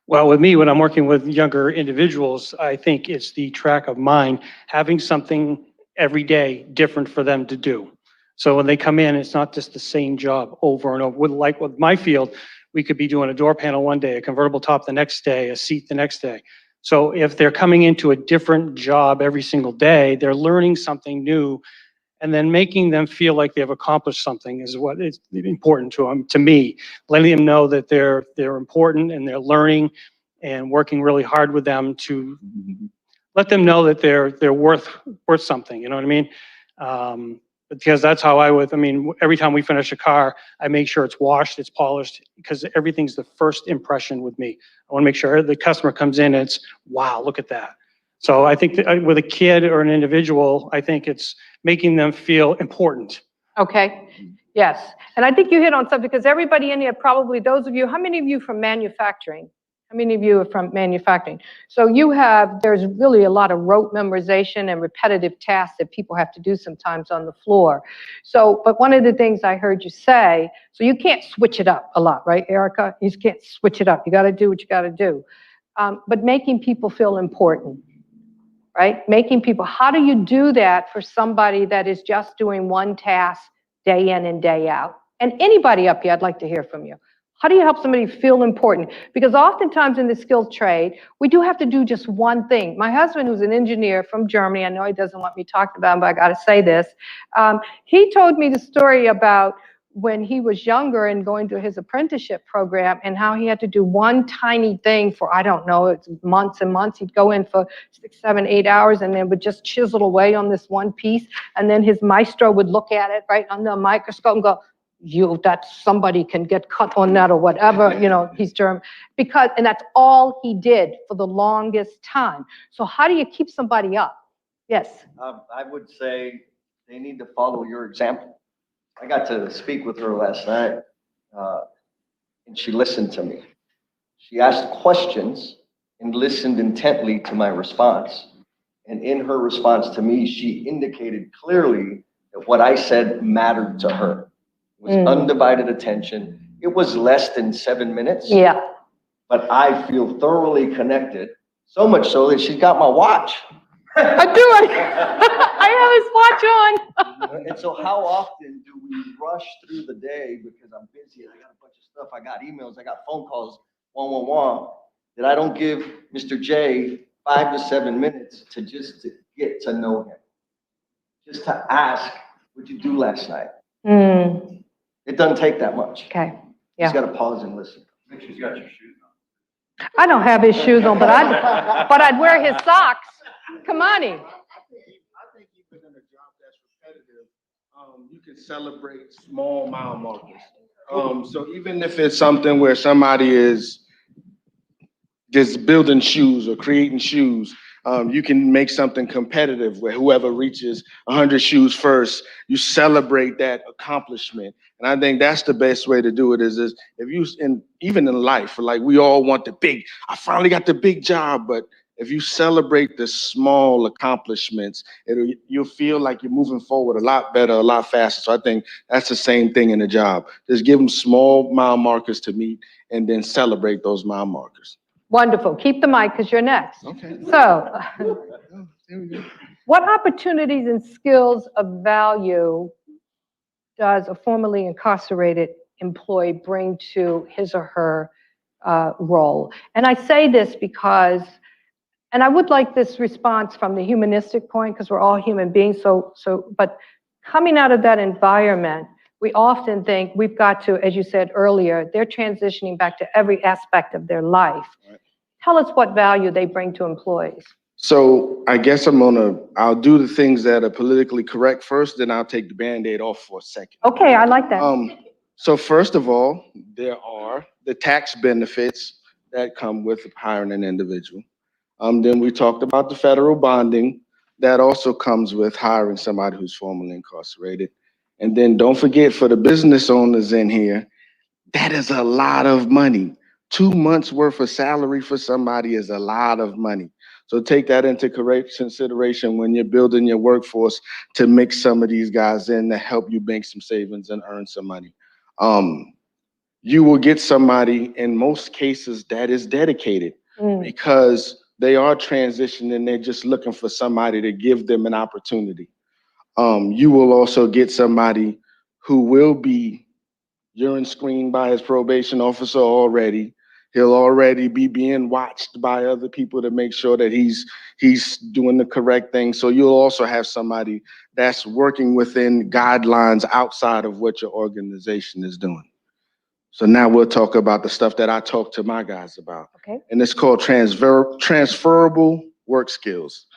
Well, with me, when I'm working with younger individuals, I think it's the track of mind, having something every day different for them to do. So when they come in, it's not just the same job over and over. Like with my field, We could be doing a door panel one day, a convertible top the next day, a seat the next day. So if they're coming into a different job every single day, they're learning something new, and then making them feel like they've accomplished something is what is important to them, to me. Letting them know that they're important and they're learning, and working really hard with them to let them know that they're worth something. You know what I mean? Because that's how I mean, every time we finish a car, I make sure it's washed, it's polished, because everything's the first impression with me. I want to make sure the customer comes in and it's, wow, look at that. So I think that with a kid or an individual, I think it's making them feel important. Okay, yes. And I think you hit on something, because everybody in here, probably those of you, how many of you from manufacturing? How many of you are from manufacturing? So there's really a lot of rote memorization and repetitive tasks that people have to do sometimes on the floor. So, but one of the things I heard you say, so you can't switch it up a lot, right, Erica? You just can't switch it up. You got to do what you got to do. But making people feel important, right? Making people, how do you do that for somebody that is just doing one task day in and day out? And anybody up here, I'd like to hear from you. How do you help somebody feel important? Because oftentimes in the skilled trade, we do have to do just one thing. My husband, who's an engineer from Germany, I know he doesn't want me talking about him, but I got to say this. He told me the story about when he was younger and going through his apprenticeship program, and how he had to do one tiny thing for, I don't know, it's months and months. He'd go in for 6, 7, 8 hours and then would just chisel away on this one piece. And then his maestro would look at it right under a microscope and go, that somebody can get cut on that or whatever, he's German. And that's all he did for the longest time. So how do you keep somebody up? Yes. I would say they need to follow your example. I got to speak with her last night, and she listened to me. She asked questions and listened intently to my response. And in her response to me, she indicated clearly that what I said mattered to her. It was undivided attention. It was less than 7 minutes. Yeah. But I feel thoroughly connected, so much so that she's got my watch. I do it. I have his watch on. And so how often do we rush through the day because I'm busy, I got a bunch of stuff, I got emails, I got phone calls, that I don't give Mr. J 5 to 7 minutes to get to know him. Just to ask, what'd you do last night? It doesn't take that much. Okay. You just got to pause and listen. Make sure you got your shoes on. I don't have his shoes on, but I'd wear his socks. Come on in. I think even in a job that's repetitive, you can celebrate small mile markers. So even if it's something where somebody is just building shoes or creating shoes, you can make something competitive where whoever reaches 100 shoes first, you celebrate that accomplishment. And I think that's the best way to do it is if you, even in life, like we all want I finally got the big job, but if you celebrate the small accomplishments, you'll feel like you're moving forward a lot better, a lot faster. So I think that's the same thing in a job. Just give them small mile markers to meet and then celebrate those mile markers. Wonderful. Keep the mic because you're next. Okay. So, There we go. what opportunities and skills of value does a formerly incarcerated employee bring to his or her role? And I say this because, and I would like this response from the humanistic point because we're all human beings. But coming out of that environment, we often think we've got to, as you said earlier, they're transitioning back to every aspect of their life. Right. Tell us what value they bring to employees. So I guess I'll do the things that are politically correct first, then I'll take the Band-Aid off for a second. Okay, I like that. So first of all, there are the tax benefits that come with hiring an individual. Then we talked about the federal bonding that also comes with hiring somebody who's formerly incarcerated. And then don't forget, for the business owners in here, that is a lot of money. 2 months worth of salary for somebody is a lot of money. So take that into consideration when you're building your workforce to mix some of these guys in to help you make some savings and earn some money. You will get somebody in most cases that is dedicated because they are transitioning. They're just looking for somebody to give them an opportunity. You will also get somebody who will be urine screened by his probation officer already. He'll already be being watched by other people to make sure that he's doing the correct thing. So you'll also have somebody that's working within guidelines outside of what your organization is doing. So now we'll talk about the stuff that I talk to my guys about. Okay. And it's called transferable work skills.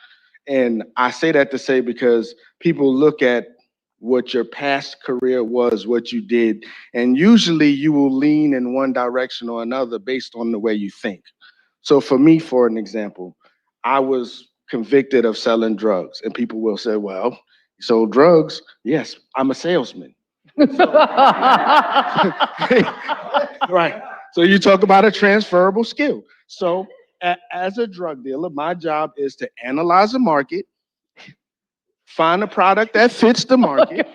And I say that to say because people look at what your past career was, what you did, and usually you will lean in one direction or another based on the way you think. So for me, for an example, I was convicted of selling drugs, and people will say, well, you sold drugs? Yes, I'm a salesman. Right. So you talk about a transferable skill. So as a drug dealer, my job is to analyze a market, find a product that fits the market,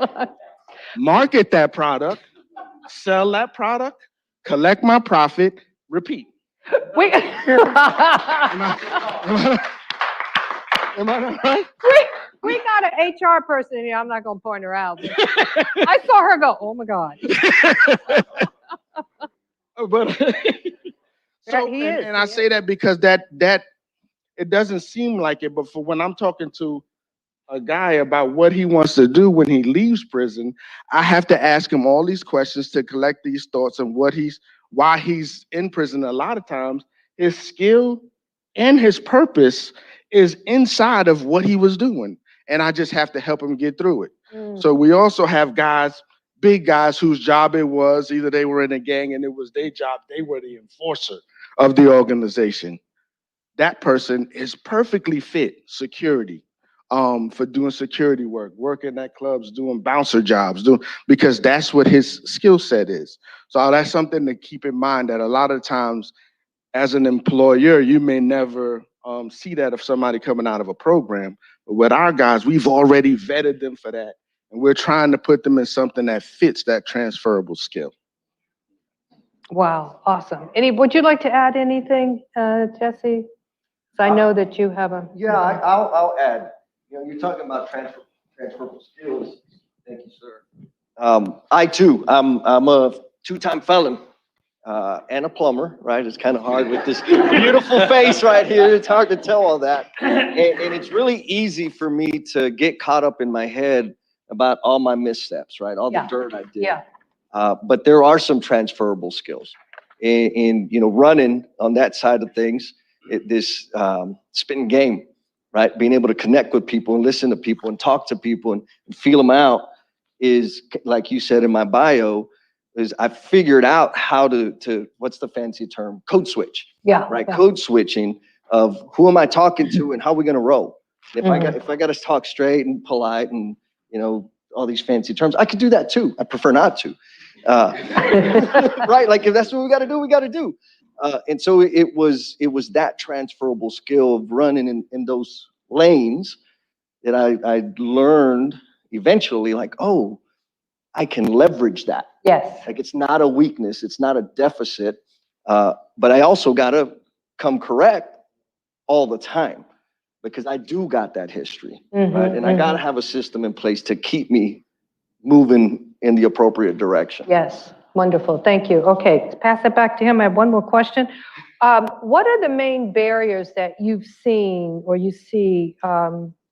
market that product, sell that product, collect my profit, repeat. We, Am I not right? we got an HR person here. I'm not going to point her out. But I saw her go, oh my God. But so, He is, and I he say that because that it doesn't seem like it, but for when I'm talking to a guy about what he wants to do when he leaves prison, I have to ask him all these questions to collect these thoughts and why he's in prison. A lot of times, his skill and his purpose is inside of what he was doing, and I just have to help him get through it. So we also have guys, big guys, whose job it was either they were in a gang and it was their job, they were the enforcer of the organization. That person is perfectly fit security for doing security work, working at clubs, doing bouncer jobs, because that's what his skill set is. So that's something to keep in mind that a lot of times as an employer, you may never see that of somebody coming out of a program. But with our guys, we've already vetted them for that. And we're trying to put them in something that fits that transferable skill. Wow, awesome. Would you like to add anything, Jesse? 'Cause I know that you have a. Yeah, I'll add. You know, you're talking about transferable skills. Thank you, sir. I too, I'm a two-time felon and a plumber, right? It's kind of hard with this beautiful face right here. It's hard to tell all that. And it's really easy for me to get caught up in my head about all my missteps, right? All the dirt I did. Yeah. But there are some transferable skills in you know, running on that side of things. This spin game, right? Being able to connect with people and listen to people and talk to people and feel them out is, like you said in my bio, is I figured out how to what's the fancy term? Code switch. Yeah. Right? Yeah. Code switching of who am I talking to and how we gonna roll. If I got to talk straight and polite and, you know, all these fancy terms, I could do that too. I prefer not to. Right? Like if that's what we got to do, we got to do. And so it was that transferable skill of running in those lanes that I learned eventually, like, oh, I can leverage that. Yes. Like it's not a weakness, it's not a deficit, but I also got to come correct all the time because I do got that history, right? And I got to have a system in place to keep me moving in the appropriate direction. Yes. Wonderful. Thank you. Okay. Pass it back to him. I have one more question. What are the main barriers that you've seen or you see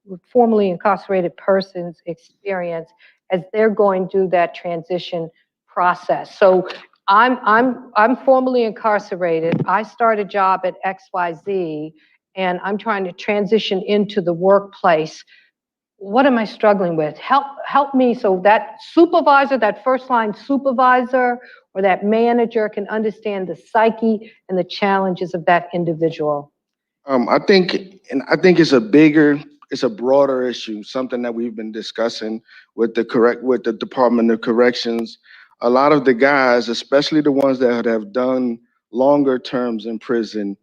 with formerly incarcerated persons experience as they're going through that transition process? So I'm formerly incarcerated. I start a job at XYZ and I'm trying to transition into the workplace. What am I struggling with? Help me so that supervisor, that first line supervisor or that manager can understand the psyche and the challenges of that individual. I think it's a broader issue, something that we've been discussing with the Department of Corrections. A lot of the guys, especially the ones that have done longer terms in prison,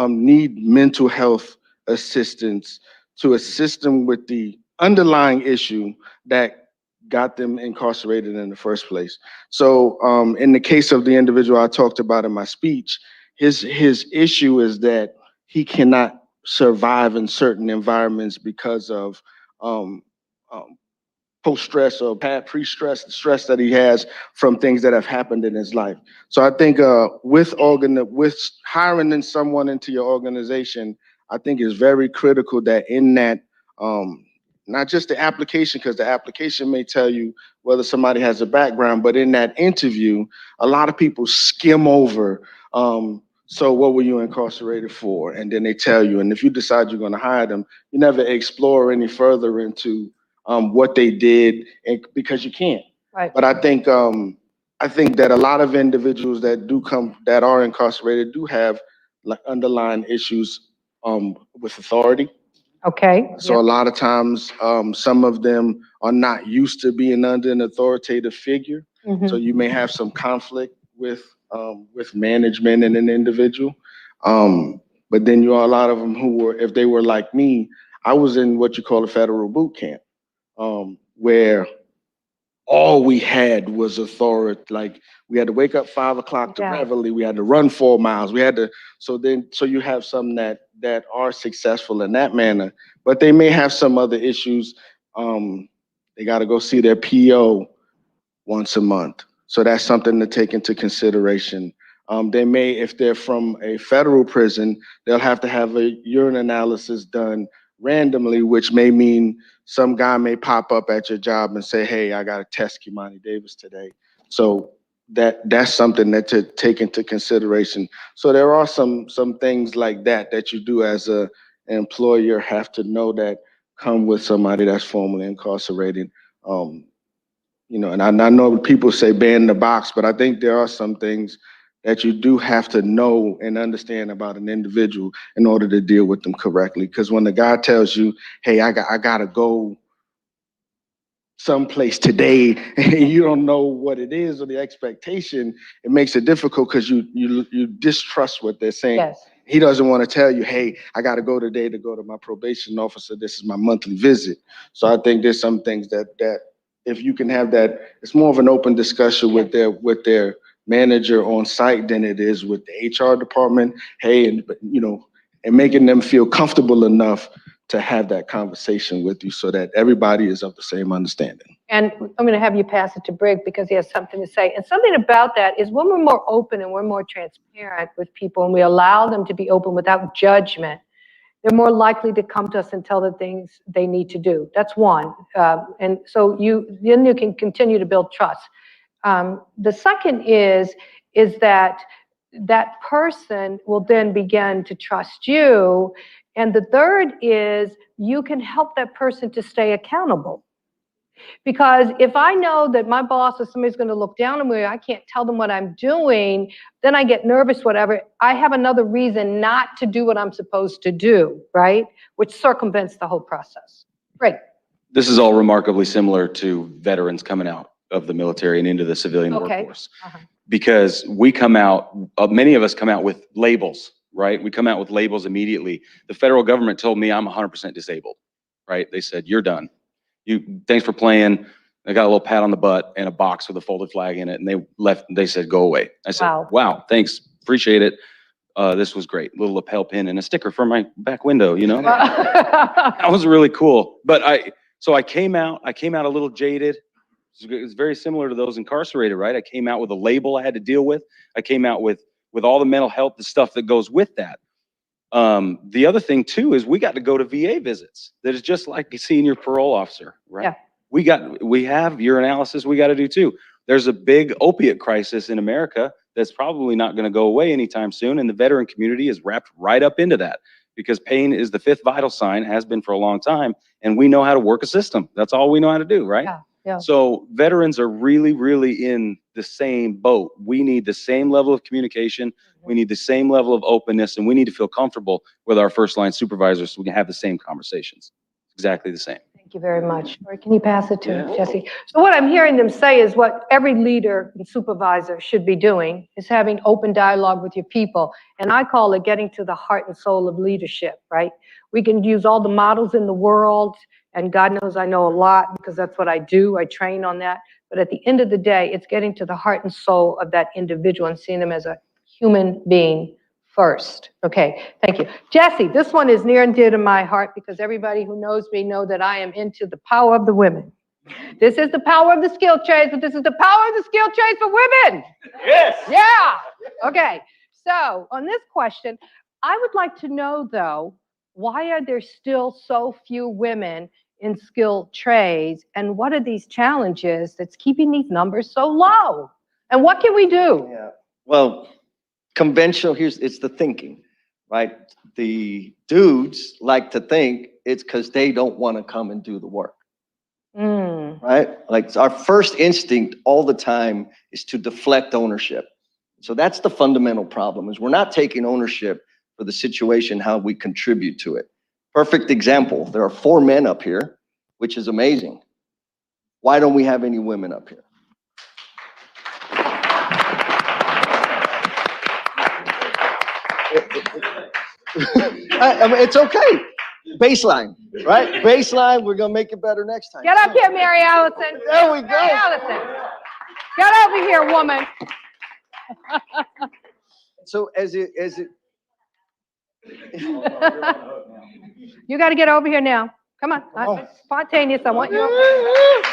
need mental health assistance to assist them with the underlying issue that got them incarcerated in the first place. So in the case of the individual I talked about in my speech, his issue is that he cannot survive in certain environments because of post-stress or pre-stress, the stress that he has from things that have happened in his life. So I think with hiring in someone into your organization, I think it's very critical that in that, not just the application, because the application may tell you whether somebody has a background, but in that interview, a lot of people skim over, so what were you incarcerated for? And then they tell you, and if you decide you're going to hire them, you never explore any further into what they did, and because you can't. Right. But I think that a lot of individuals that are incarcerated do have like underlying issues with authority. Okay. So a lot of times, some of them are not used to being under an authoritative figure. So you may have some conflict with management and an individual. But then you are a lot of them who were, if they were like me, I was in what you call a federal boot camp, where all we had was authority. Like we had to wake up 5 o'clock to Yeah. reveille. We had to run 4 miles. We had to. So you have some that are successful in that manner, but they may have some other issues. They got to go see their PO once a month. So that's something to take into consideration. They may, if they're from a federal prison, they'll have to have a urine analysis done randomly, which may mean some guy may pop up at your job and say, "Hey, I got to test Kimani Davis today." So that's something that to take into consideration. So there are some things like that you do as an employer have to know that come with somebody that's formerly incarcerated. And I know people say ban the box, but I think there are some things that you do have to know and understand about an individual in order to deal with them correctly. Because when the guy tells you, "Hey, I gotta go someplace today," and you don't know what it is or the expectation, it makes it difficult because you distrust what they're saying. Yes. He doesn't want to tell you, "Hey, I got to go today to go to my probation officer. This is my monthly visit." So I think there's some things that if you can have that, it's more of an open discussion with their manager on site than it is with the HR department. Hey, and making them feel comfortable enough to have that conversation with you so that everybody is of the same understanding. And I'm going to have you pass it to Brig because he has something to say. And something about that is when we're more open and we're more transparent with people and we allow them to be open without judgment, they're more likely to come to us and tell the things they need to do. That's one. And so then you can continue to build trust. The second is that person will then begin to trust you. And the third is you can help that person to stay accountable. Because if I know that my boss or somebody's going to look down on me, I can't tell them what I'm doing, then I get nervous, whatever. I have another reason not to do what I'm supposed to do, right? Which circumvents the whole process. Great. This is all remarkably similar to veterans coming out of the military and into the civilian workforce. Because we come out, many of us come out with labels, right? We come out with labels immediately. The federal government told me I'm 100% disabled, right? They said, "You're done. Thanks for playing." I got a little pat on the butt and a box with a folded flag in it, and they left. They said, "Go away." I said, "Wow, thanks, appreciate it. This was great. Little lapel pin and a sticker for my back window. That was really cool." But I came out a little jaded. It's very similar to those incarcerated, right? I came out with a label I had to deal with. I came out with all the mental health, the stuff that goes with that. The other thing too is we got to go to VA visits. That is just like seeing your parole officer, right? Yeah. We have urinalysis we got to do too. There's a big opiate crisis in America that's probably not going to go away anytime soon, and the veteran community is wrapped right up into that because pain is the fifth vital sign, has been for a long time, and we know how to work a system. That's all we know how to do, right? Yeah. So veterans are really, really in the same boat. We need the same level of communication. We need the same level of openness, and we need to feel comfortable with our first line supervisors so we can have the same conversations. Exactly the same. Thank you very much. Or can you pass it to Jesse? So what I'm hearing them say is what every leader and supervisor should be doing is having open dialogue with your people. And I call it getting to the heart and soul of leadership, right? We can use all the models in the world, and God knows I know a lot because that's what I do. I train on that. But at the end of the day, it's getting to the heart and soul of that individual and seeing them as a human being first. Okay, thank you. Jesse, this one is near and dear to my heart because everybody who knows me know that I am into the power of the women. This is the power of the skill trades, but this is the power of the skill trades for women. Yes. Yeah. Okay. So on this question, I would like to know, though, why are there still so few women in skilled trades? And what are these challenges that's keeping these numbers so low? And what can we do? Yeah. Well, conventional, it's the thinking, right? The dudes like to think it's because they don't want to come and do the work. Right? Like our first instinct all the time is to deflect ownership. So that's the fundamental problem, is we're not taking ownership for the situation, how we contribute to it. Perfect example. There are 4 men up here, which is amazing. Why don't we have any women up here? I mean, it's okay. Baseline, right? Baseline, we're going to make it better next time. Get up here, Mary Allison. There we go. Mary Allison. Get over here, woman. So as it You got to get over here now. Come on. Spontaneous. I want you over.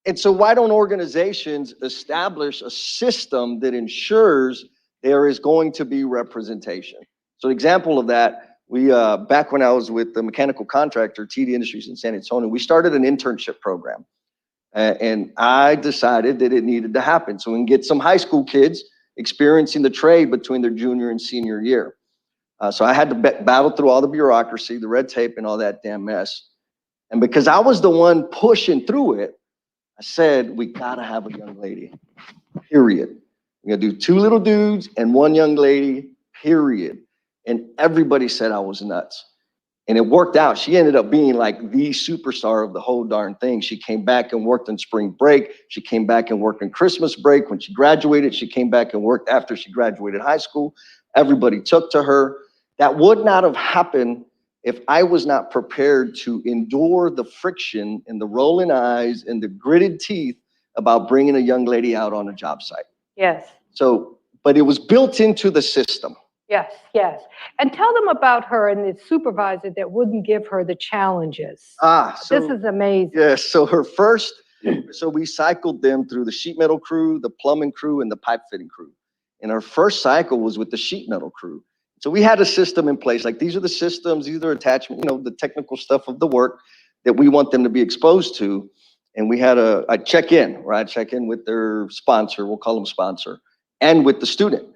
And so why don't organizations establish a system that ensures there is going to be representation? So an example of that, we back when I was with the mechanical contractor, TD Industries in San Antonio, we started an internship program. And I decided that it needed to happen so we can get some high school kids experiencing the trade between their junior and senior year. So I had to battle through all the bureaucracy, the red tape, and all that damn mess. And because I was the one pushing through it, I said, we gotta have a young lady, period. We're gonna do 2 little dudes and 1 young lady, period. And everybody said I was nuts. And it worked out. She ended up being like the superstar of the whole darn thing. She came back and worked on spring break. She came back and worked on Christmas break. When she graduated, she came back and worked after she graduated high school. Everybody took to her. That would not have happened if I was not prepared to endure the friction and the rolling eyes and the gritted teeth about bringing a young lady out on a job site. Yes. So, but it was built into the system. Yes, yes. And tell them about her and the supervisor that wouldn't give her the challenges. So This is amazing. yes, so her first, so we cycled them through the sheet metal crew, the plumbing crew, and the pipe fitting crew. And our first cycle was with the sheet metal crew. So we had a system in place, like these are the systems, these are attachment, the technical stuff of the work that we want them to be exposed to. And we had I check in with their sponsor, we'll call them sponsor, and with the student.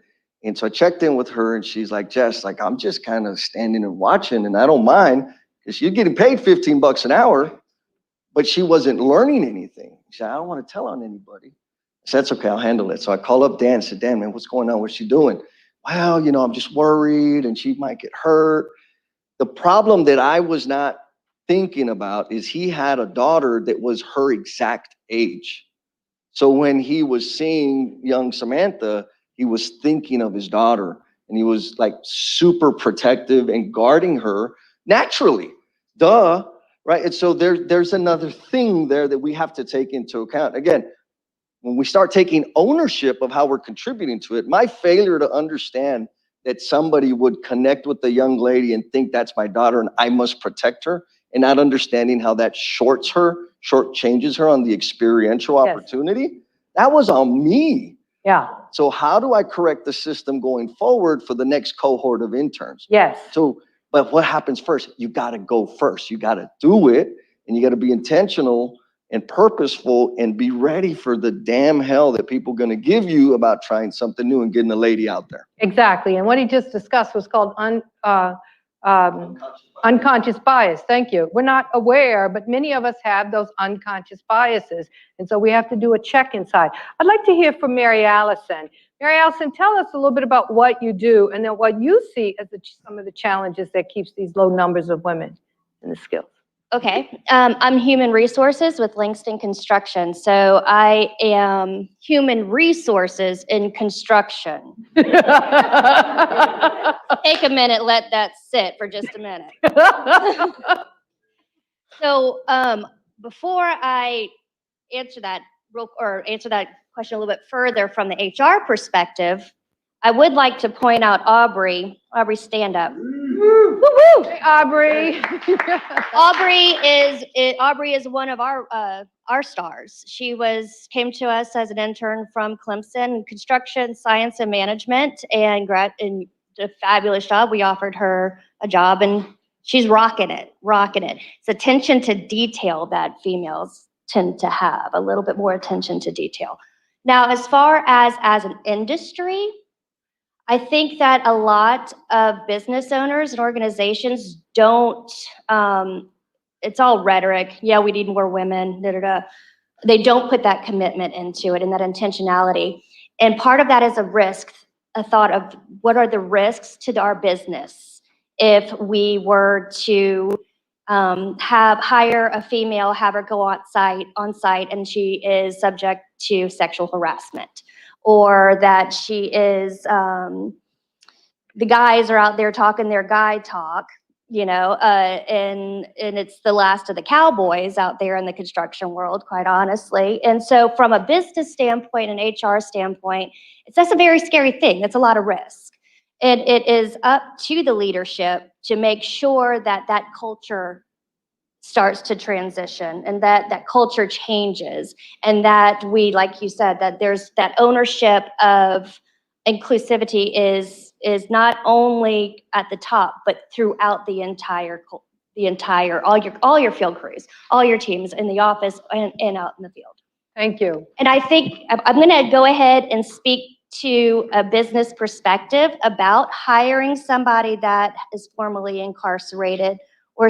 And so I checked in with her and she's like, Jess, like, I'm just kind of standing and watching and I don't mind because you're getting paid $15 an hour, but she wasn't learning anything. She said, I don't want to tell on anybody. I said, that's okay, I'll handle it. So I called up Dan and said, Dan, man, what's going on? What's she doing? Well, I'm just worried and she might get hurt. The problem that I was not thinking about is he had a daughter that was her exact age. So when he was seeing young Samantha, he was thinking of his daughter and he was like super protective and guarding her naturally. Duh, right? And so there's another thing there that we have to take into account. Again, when we start taking ownership of how we're contributing to it, my failure to understand that somebody would connect with the young lady and think that's my daughter and I must protect her, and not understanding how that shortchanges her on the experiential opportunity, that was on me. Yeah. So how do I correct the system going forward for the next cohort of interns? Yes. So, but what happens first? You got to go first. You got to do it, and you got to be intentional and purposeful and be ready for the damn hell that people are going to give you about trying something new and getting a lady out there. Exactly. And what he just discussed was called unconscious bias. Thank you. We're not aware, but many of us have those unconscious biases. And so we have to do a check inside. I'd like to hear from Mary Allison. Mary Allison, tell us a little bit about what you do and then what you see as some of the challenges that keeps these low numbers of women in the skills. Okay, I'm human resources with Langston Construction. So I am human resources in construction. Take a minute, let that sit for just a minute. So before I answer that question a little bit further from the HR perspective, I would like to point out Aubrey, stand up. Woo-woo. Hey, Aubrey. Aubrey is one of our stars. She came to us as an intern from Clemson, construction science and management, and did a fabulous job. We offered her a job, and she's rocking it. It's attention to detail that females tend to have, a little bit more attention to detail. Now, as far as an industry, I think that a lot of business owners and organizations don't, it's all rhetoric. Yeah, we need more women, da, da, da. They don't put that commitment into it and that intentionality. And part of that is a risk, a thought of what are the risks to our business if we were to hire a female, have her go on site, and she is subject to sexual harassment, or that she is, the guys are out there talking their guy talk, and it's the last of the cowboys out there in the construction world, quite honestly. And so from a business standpoint and HR standpoint, that's a very scary thing. That's a lot of risk. And it is up to the leadership to make sure that that culture starts to transition and that culture changes, and that we, like you said, that there's that ownership of inclusivity is not only at the top, but throughout the entire all your field crews, all your teams in the office and out in the field. Thank you. And I think I'm going to go ahead and speak to a business perspective about hiring somebody that is formerly incarcerated, or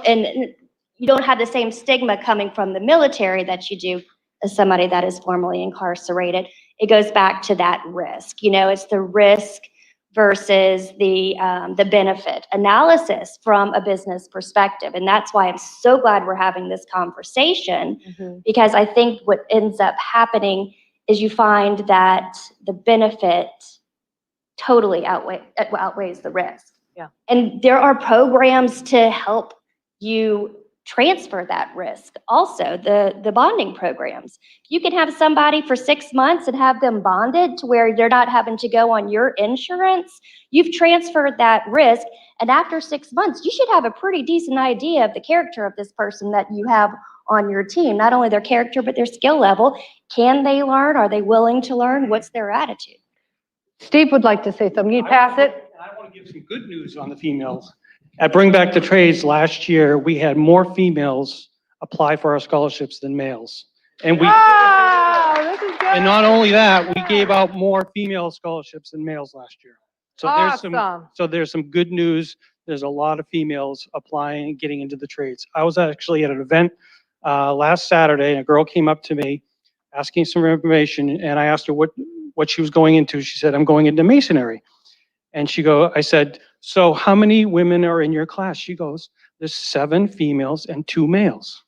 and you don't have the same stigma coming from the military that you do as somebody that is formerly incarcerated. It goes back to that risk. It's the risk versus the benefit analysis from a business perspective. And that's why I'm so glad we're having this conversation, because I think what ends up happening is you find that the benefit totally outweighs the risk. Yeah. And there are programs to help you transfer that risk. Also, the bonding programs. You can have somebody for 6 months and have them bonded to where they're not having to go on your insurance. You've transferred that risk, and after 6 months, you should have a pretty decent idea of the character of this person that you have on your team. Not only their character, but their skill level. Can they learn? Are they willing to learn? What's their attitude? Steve would like to say something. You pass it. I want to give some good news on the females. At Bring Back the Trades last year, we had more females apply for our scholarships than males. And Wow, this is good. and not only that, we gave out more female scholarships than males last year. So Awesome. there's some good news. There's a lot of females applying and getting into the trades. I was actually at an event last Saturday, and a girl came up to me asking some information, and I asked her what she was going into. She said, "I'm going into masonry." And I said, "So how many women are in your class?" She goes, "There's 7 females and 2 males."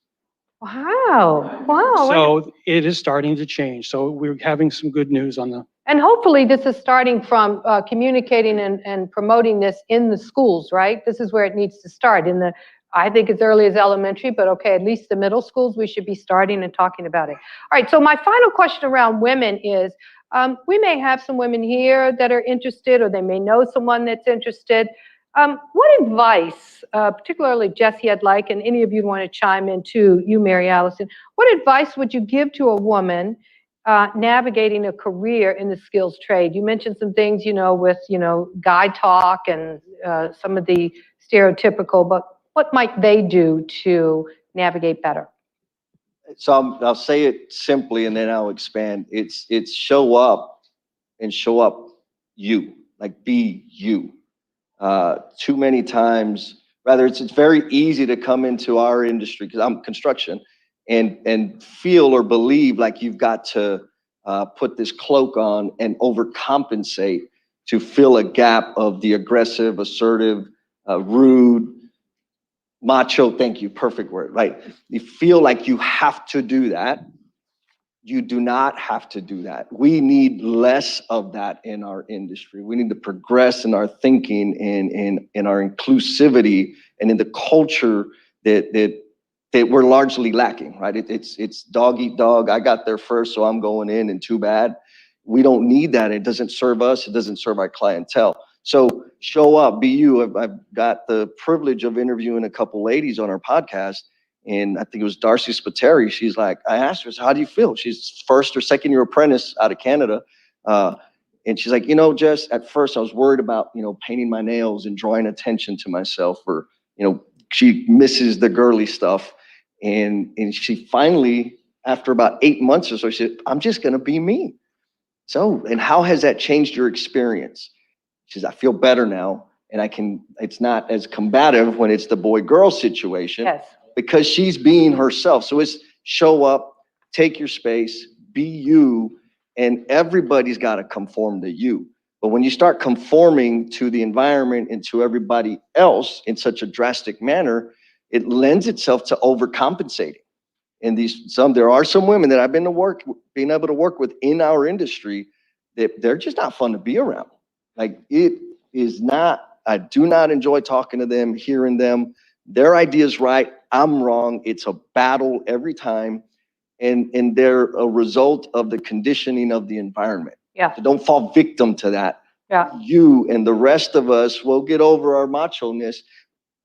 Wow. Wow. So it is starting to change. So we're having some good news on the. And hopefully this is starting from communicating and promoting this in the schools, right? This is where it needs to start, I think as early as elementary, but okay, at least the middle schools, we should be starting and talking about it. All right, so my final question around women is, we may have some women here that are interested, or they may know someone that's interested. What advice, particularly Jesse, I'd like, and any of you want to chime in too, you, Mary Allison, what advice would you give to a woman navigating a career in the skills trade? You mentioned some things, with, guy talk and some of the stereotypical, but what might they do to navigate better? So I'll say it simply and then I'll expand. It's show up you, like be you. Too many times, rather it's very easy to come into our industry, because I'm construction, and feel or believe like you've got to put this cloak on and overcompensate to fill a gap of the aggressive, assertive, rude, macho, thank you, perfect word, right? You feel like you have to do that. You do not have to do that. We need less of that in our industry. We need to progress in our thinking, in our inclusivity, and in the culture that we're largely lacking, right? It's dog eat dog. I got there first, so I'm going in, and too bad. We don't need that. It doesn't serve us. It doesn't serve our clientele. So show up, be you. I've got the privilege of interviewing a couple ladies on our podcast, and I think it was Darcy Spiteri. She's like, I asked her, so how do you feel? She's first or second year apprentice out of Canada. And she's like, Jess, at first I was worried about, painting my nails and drawing attention to myself, or, she misses the girly stuff. And she finally, after about 8 months or so, she said, I'm just going to be me. So, and how has that changed your experience? She says, I feel better now. And it's not as combative when it's the boy-girl situation. Yes. Because she's being herself. So it's show up, take your space, be you, and everybody's got to conform to you. But when you start conforming to the environment and to everybody else in such a drastic manner, it lends itself to overcompensating. And there are some women that I've been able to work with in our industry that they're just not fun to be around. Like, it is not, I do not enjoy talking to them, hearing them. Their idea's right, I'm wrong. It's a battle every time. And they're a result of the conditioning of the environment. Yeah. So don't fall victim to that. Yeah. You and the rest of us will get over our macho-ness.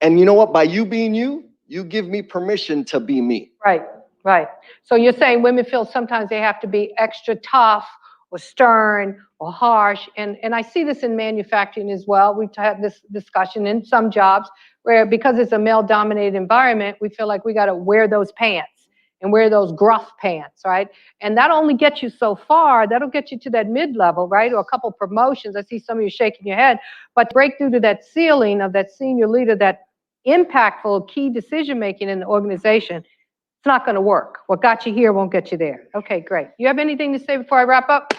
And you know what? By you being you, you give me permission to be me. Right, right. So you're saying women feel sometimes they have to be extra tough or stern or harsh. And I see this in manufacturing as well. We've had this discussion in some jobs where, because it's a male-dominated environment, we feel like we got to wear those pants and wear those gruff pants, right? And that only gets you so far. That'll get you to that mid-level, right? Or a couple promotions. I see some of you shaking your head. But to break through to that ceiling of that senior leader, that impactful key decision-making in the organization, it's not going to work. What got you here won't get you there. Okay, great. You have anything to say before I wrap up?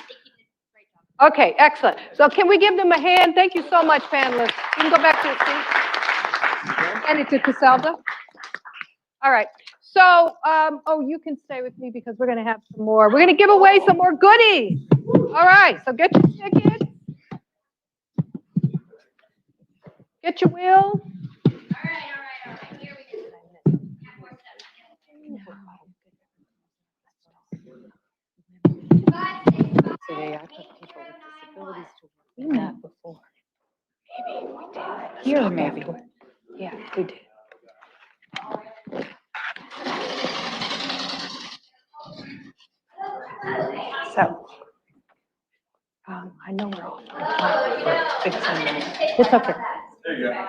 Okay, excellent. So can we give them a hand? Thank you so much, panelists. You can go back to your seat. Hand it to Caselda. All right. So, you can stay with me because we're going to have some more. We're going to give away some more goodies. All right. So get your tickets. Get your wheel. All right. Here we go. Have more stuff. Today, I took people with disabilities to work. We met before. Maybe we did. Here, maybe. Yeah, we did. So, I know we're off the clock for 15 minutes. It's okay. There you go.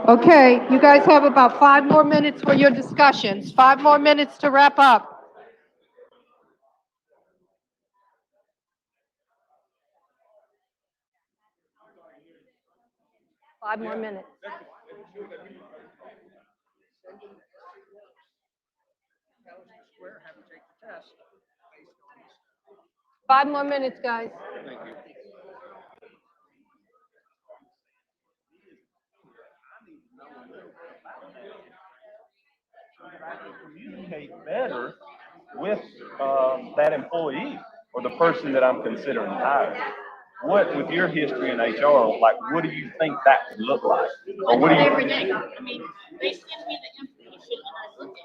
Okay, you guys have about 5 more minutes for your discussions. 5 more minutes to wrap up. Five more minutes. 5 more minutes, guys. Communicate better with that employee or the person that I'm considering hiring. What, with your history in HR, like, what do you think that would look like? Or what do you? Every day. I mean, they send me the information and I look at it.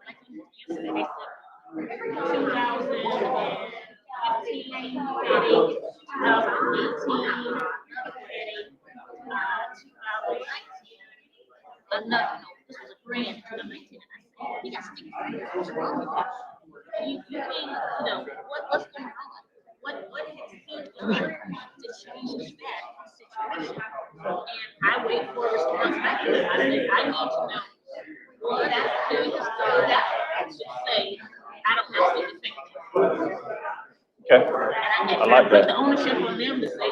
Like yesterday, they said 2015 headache, 2018 another headache, 2019 another. No, this was a grant 2019, and I said, you got sticky fingers. What's wrong with you? You mean, what's going on? What has he done to change that situation? And I wait for a response back. I said, I need to know what he has done to say, I don't have sticky fingers. Okay, And I like put the that. ownership on them to say,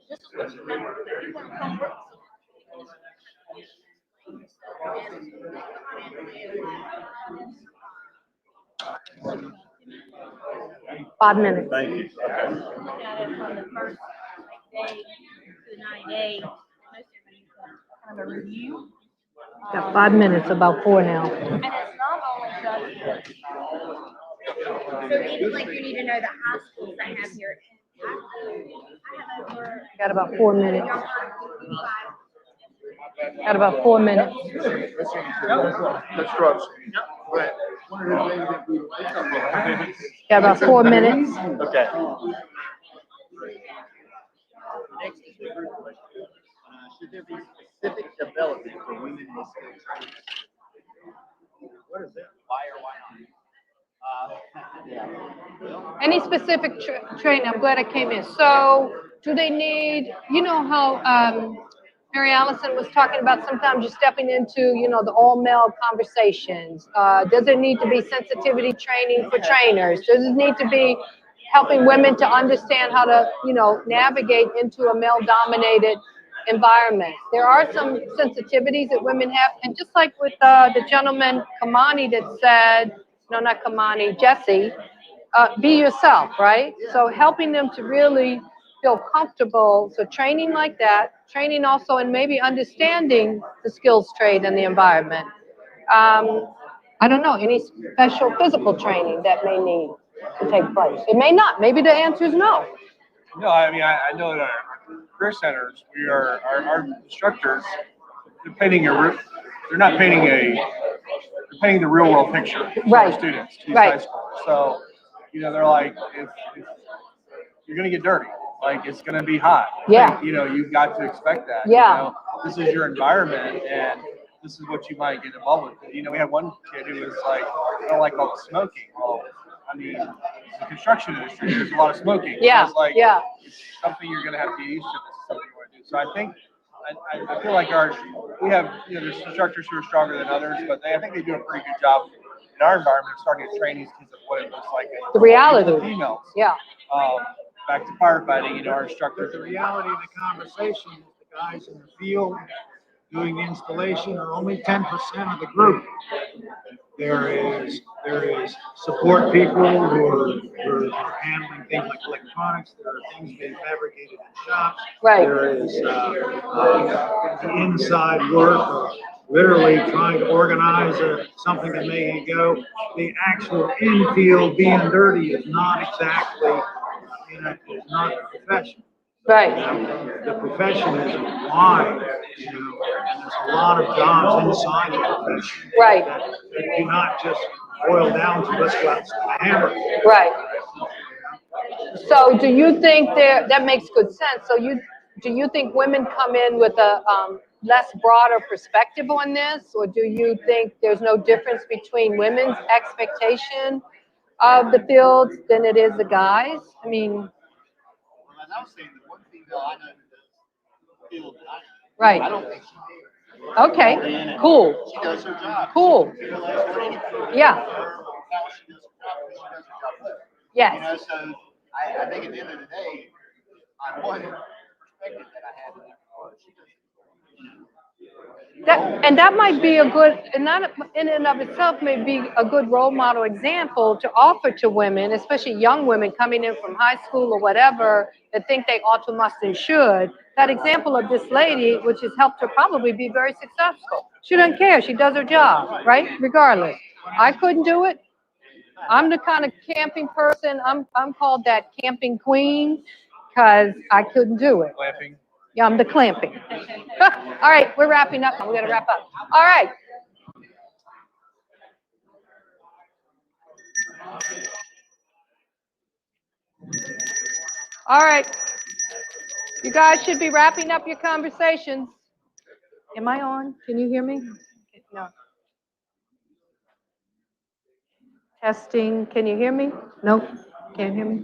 this is what you want. You want to come work. Five minutes. Thank you. Okay. Look at it from the first day to 90 days, most everybody kind of a review. Got 5 minutes, about 4 now. And it's not only just. So even like you need to know the high schools I have here. I have over. Got about 4 minutes. Got about 4 minutes. Got about 4 minutes. Okay. Next is the group question. Should there be specific development for women in this field? What is it? Why or why not? Any specific training? I'm glad I came in. So do they need, you know how Mary Allison was talking about sometimes you're stepping into, the all-male conversations. Does there need to be sensitivity training for trainers? Does it need to be helping women to understand how to, navigate into a male-dominated environment? There are some sensitivities that women have, and just like with the gentleman, Kamani, that said, no, not Kamani, Jesse, be yourself, right? So helping them to really feel comfortable. So training like that, training also, and maybe understanding the skills trade and the environment. I don't know, any special physical training that may need to take place. It may not. Maybe the answer is no. No, I mean, I know that our career centers, our instructors, they're not painting they're painting the real world picture to Right. our students, to these Right. high schools. So, they're like, if you're going to get dirty, like it's going to be hot. Yeah. Like, you've got to expect that. Yeah. This is your environment and this is what you might get involved with. We had one kid who was like, I don't like all the smoking. Well, I mean, it's the construction industry. There's a lot of smoking. Yeah. So it's like, Yeah. it's something you're going to have to get used to. This is something you want to do. So I think, I feel like we have, there's instructors who are stronger than others, but I think they do a pretty good job in our environment of starting to train these kids of what it looks like. The reality. The females. Yeah. Back to firefighting, our instructors. The reality of the conversation is the guys in the field doing the installation are only 10% of the group. There is support people who are handling things like electronics. There are things being fabricated in shops. Right. There is the inside work of literally trying to organize something to make it go. The actual infield being dirty is not exactly, it's not the profession. Right. The profession is wide, and there's a lot of jobs inside the profession. Right. That do not just boil down to let's go out and swing a hammer. Right. So do you think that makes good sense? So do you think women come in with a less broader perspective on this, or do you think there's no difference between women's expectation of the fields than it is the guys? I mean, Well, as I was saying, the one female I know who does the field that I know, Right. I don't think she did. Okay, cool, She does her job. cool. She relies on anything. Yeah. How she does her job, but she does her job well. Yes. You know, so I think at the end of the day, on one perspective that I have in that regard, she does. And that might be a good, and that in and of itself may be a good role model example to offer to women, especially young women coming in from high school or whatever, that think they ought to, must, and should. That example of this lady, which has helped her probably be very successful. She doesn't care. She does her job, right? Regardless. I couldn't do it. I'm the kind of camping person. I'm called that camping queen because I couldn't do it. Clapping. Yeah, I'm the clamping. All right, we're wrapping up now. We got to wrap up. All right. All right. You guys should be wrapping up your conversations. Am I on? Can you hear me? No. Testing. Can you hear me? Nope. Can't hear me.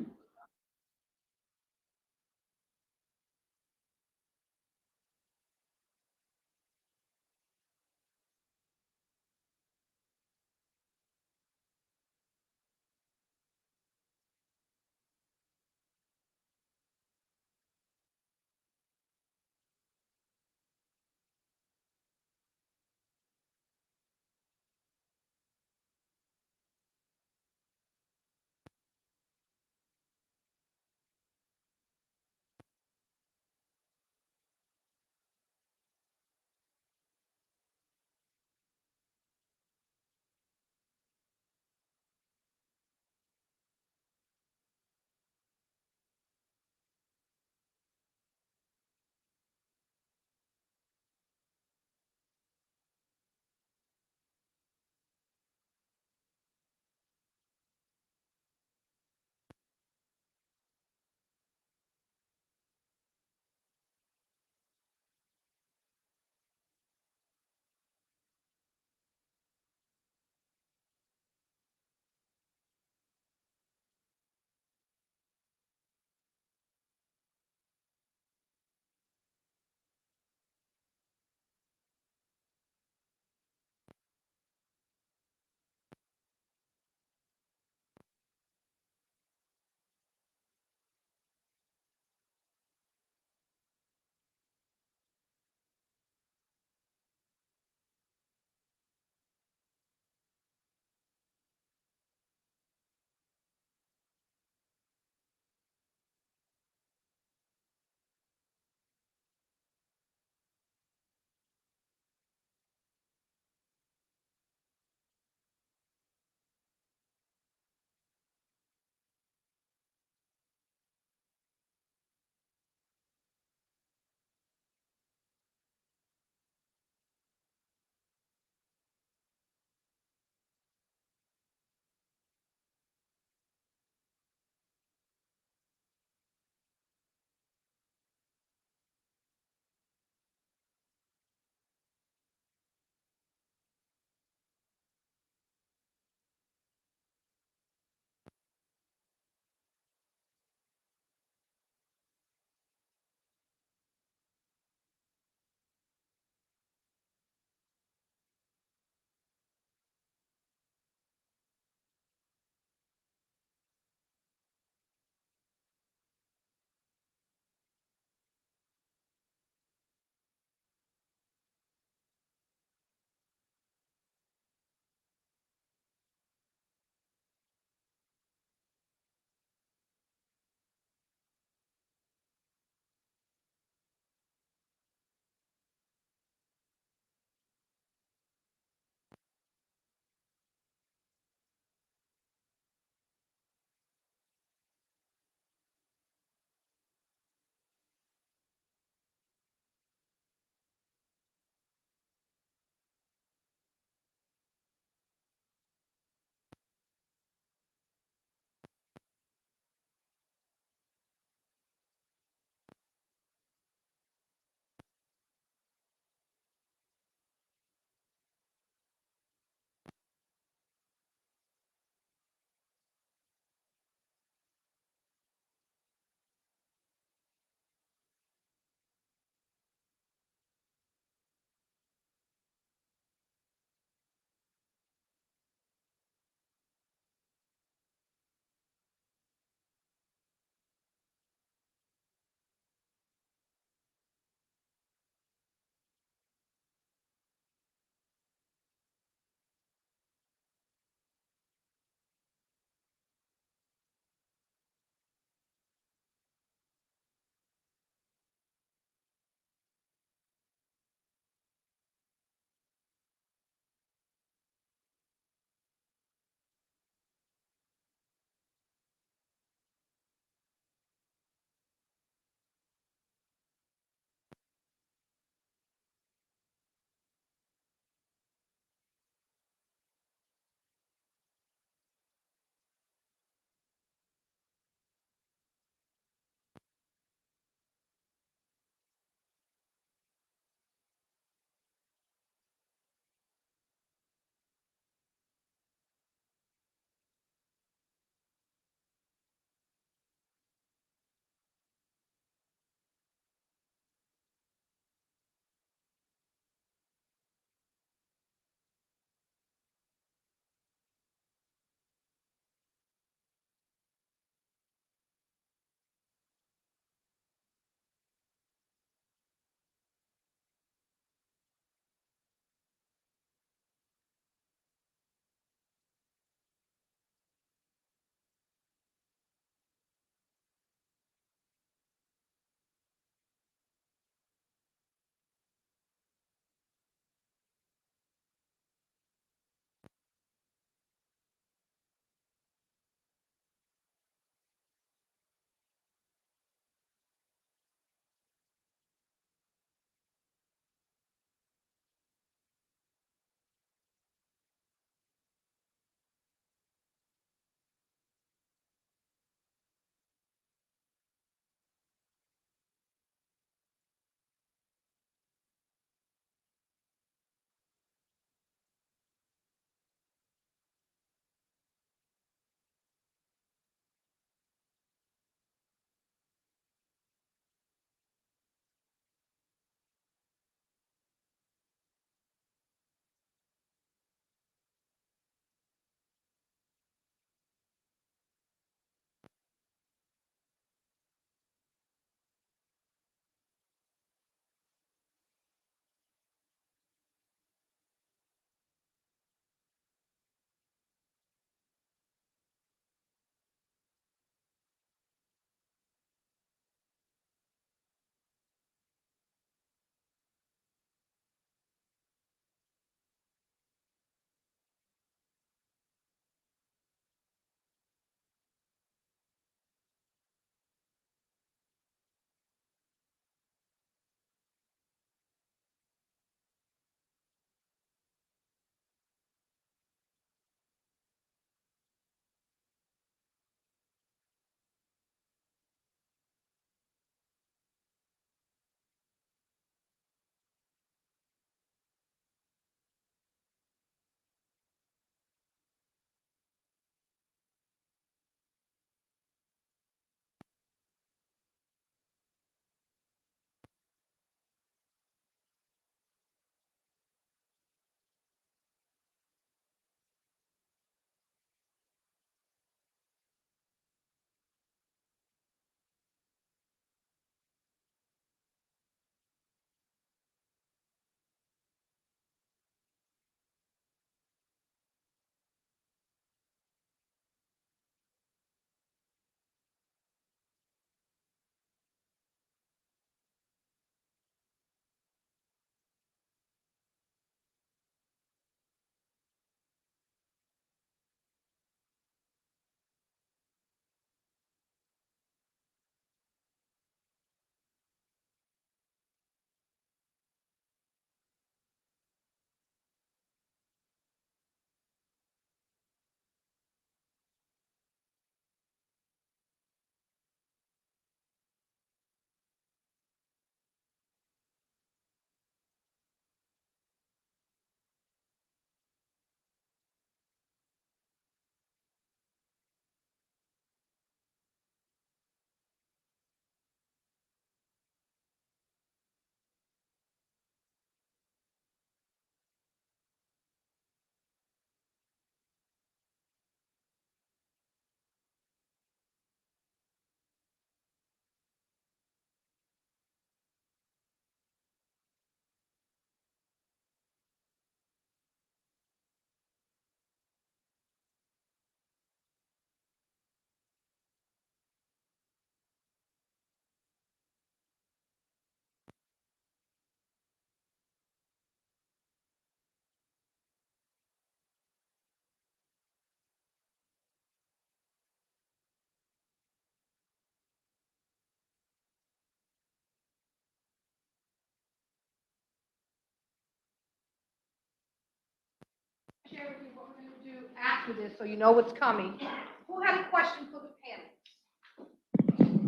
share with you what we're going to do after this, so you know what's coming. Who has a question for the panel?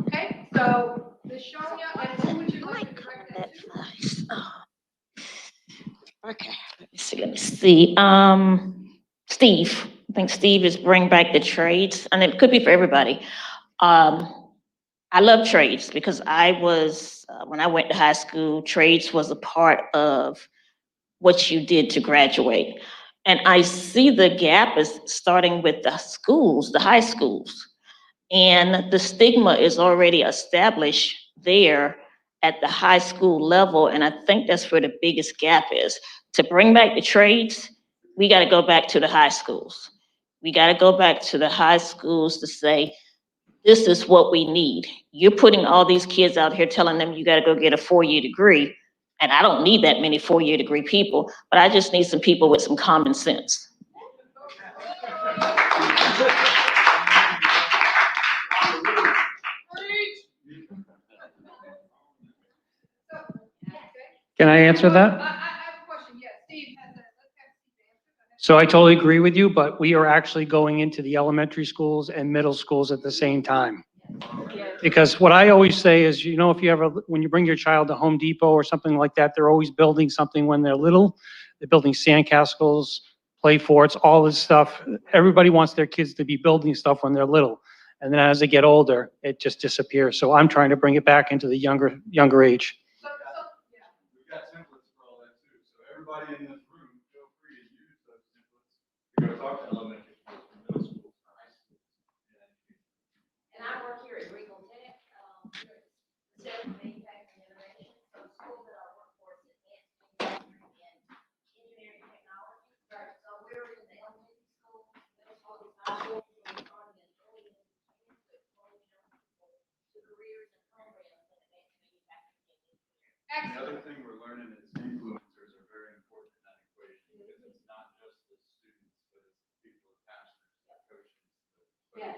Okay, so Ms. Shonya, and who would you like to direct that to? Okay, let me see. Steve, I think Steve is bring back the trades, and it could be for everybody. I love trades because I was, when I went to high school, trades was a part of what you did to graduate. And I see the gap is starting with the schools, the high schools. And the stigma is already established there at the high school level. And I think that's where the biggest gap is. To bring back the trades, we got to go back to the high schools. We got to go back to the high schools to say, this is what we need. You're putting all these kids out here telling them you got to go get a 4-year degree. And I don't need that many 4-year degree people, but I just need some people with some common sense. Can I answer that? I have a question, yes, Steve has a, let's have Steve answer. So I totally agree with you, but we are actually going into the elementary schools and middle schools at the same time. Because what I always say is, you know, if you ever, when you bring your child to Home Depot or something like that, they're always building something when they're little. They're building sandcastles, play forts, all this stuff. Everybody wants their kids to be building stuff when they're little. And then as they get older, it just disappears. So I'm trying to bring it back into the younger age. We've got templates for all that too, so everybody in this room, feel free to use those templates to go talk to elementary schools, middle schools, and high schools. And I work here at Regal Tech, here at the Manufacturing Innovation, so the schools that I work for is advanced manufacturing and engineering technology. Right. So we're in the elementary school, middle school, high school, we're starting in early engineering, so exposure to careers and programs in advanced manufacturing and engineering. The other thing we're learning is influencers are very important in that equation, because it's not just the students, but it's the people, the pastors, the coaches. Yes.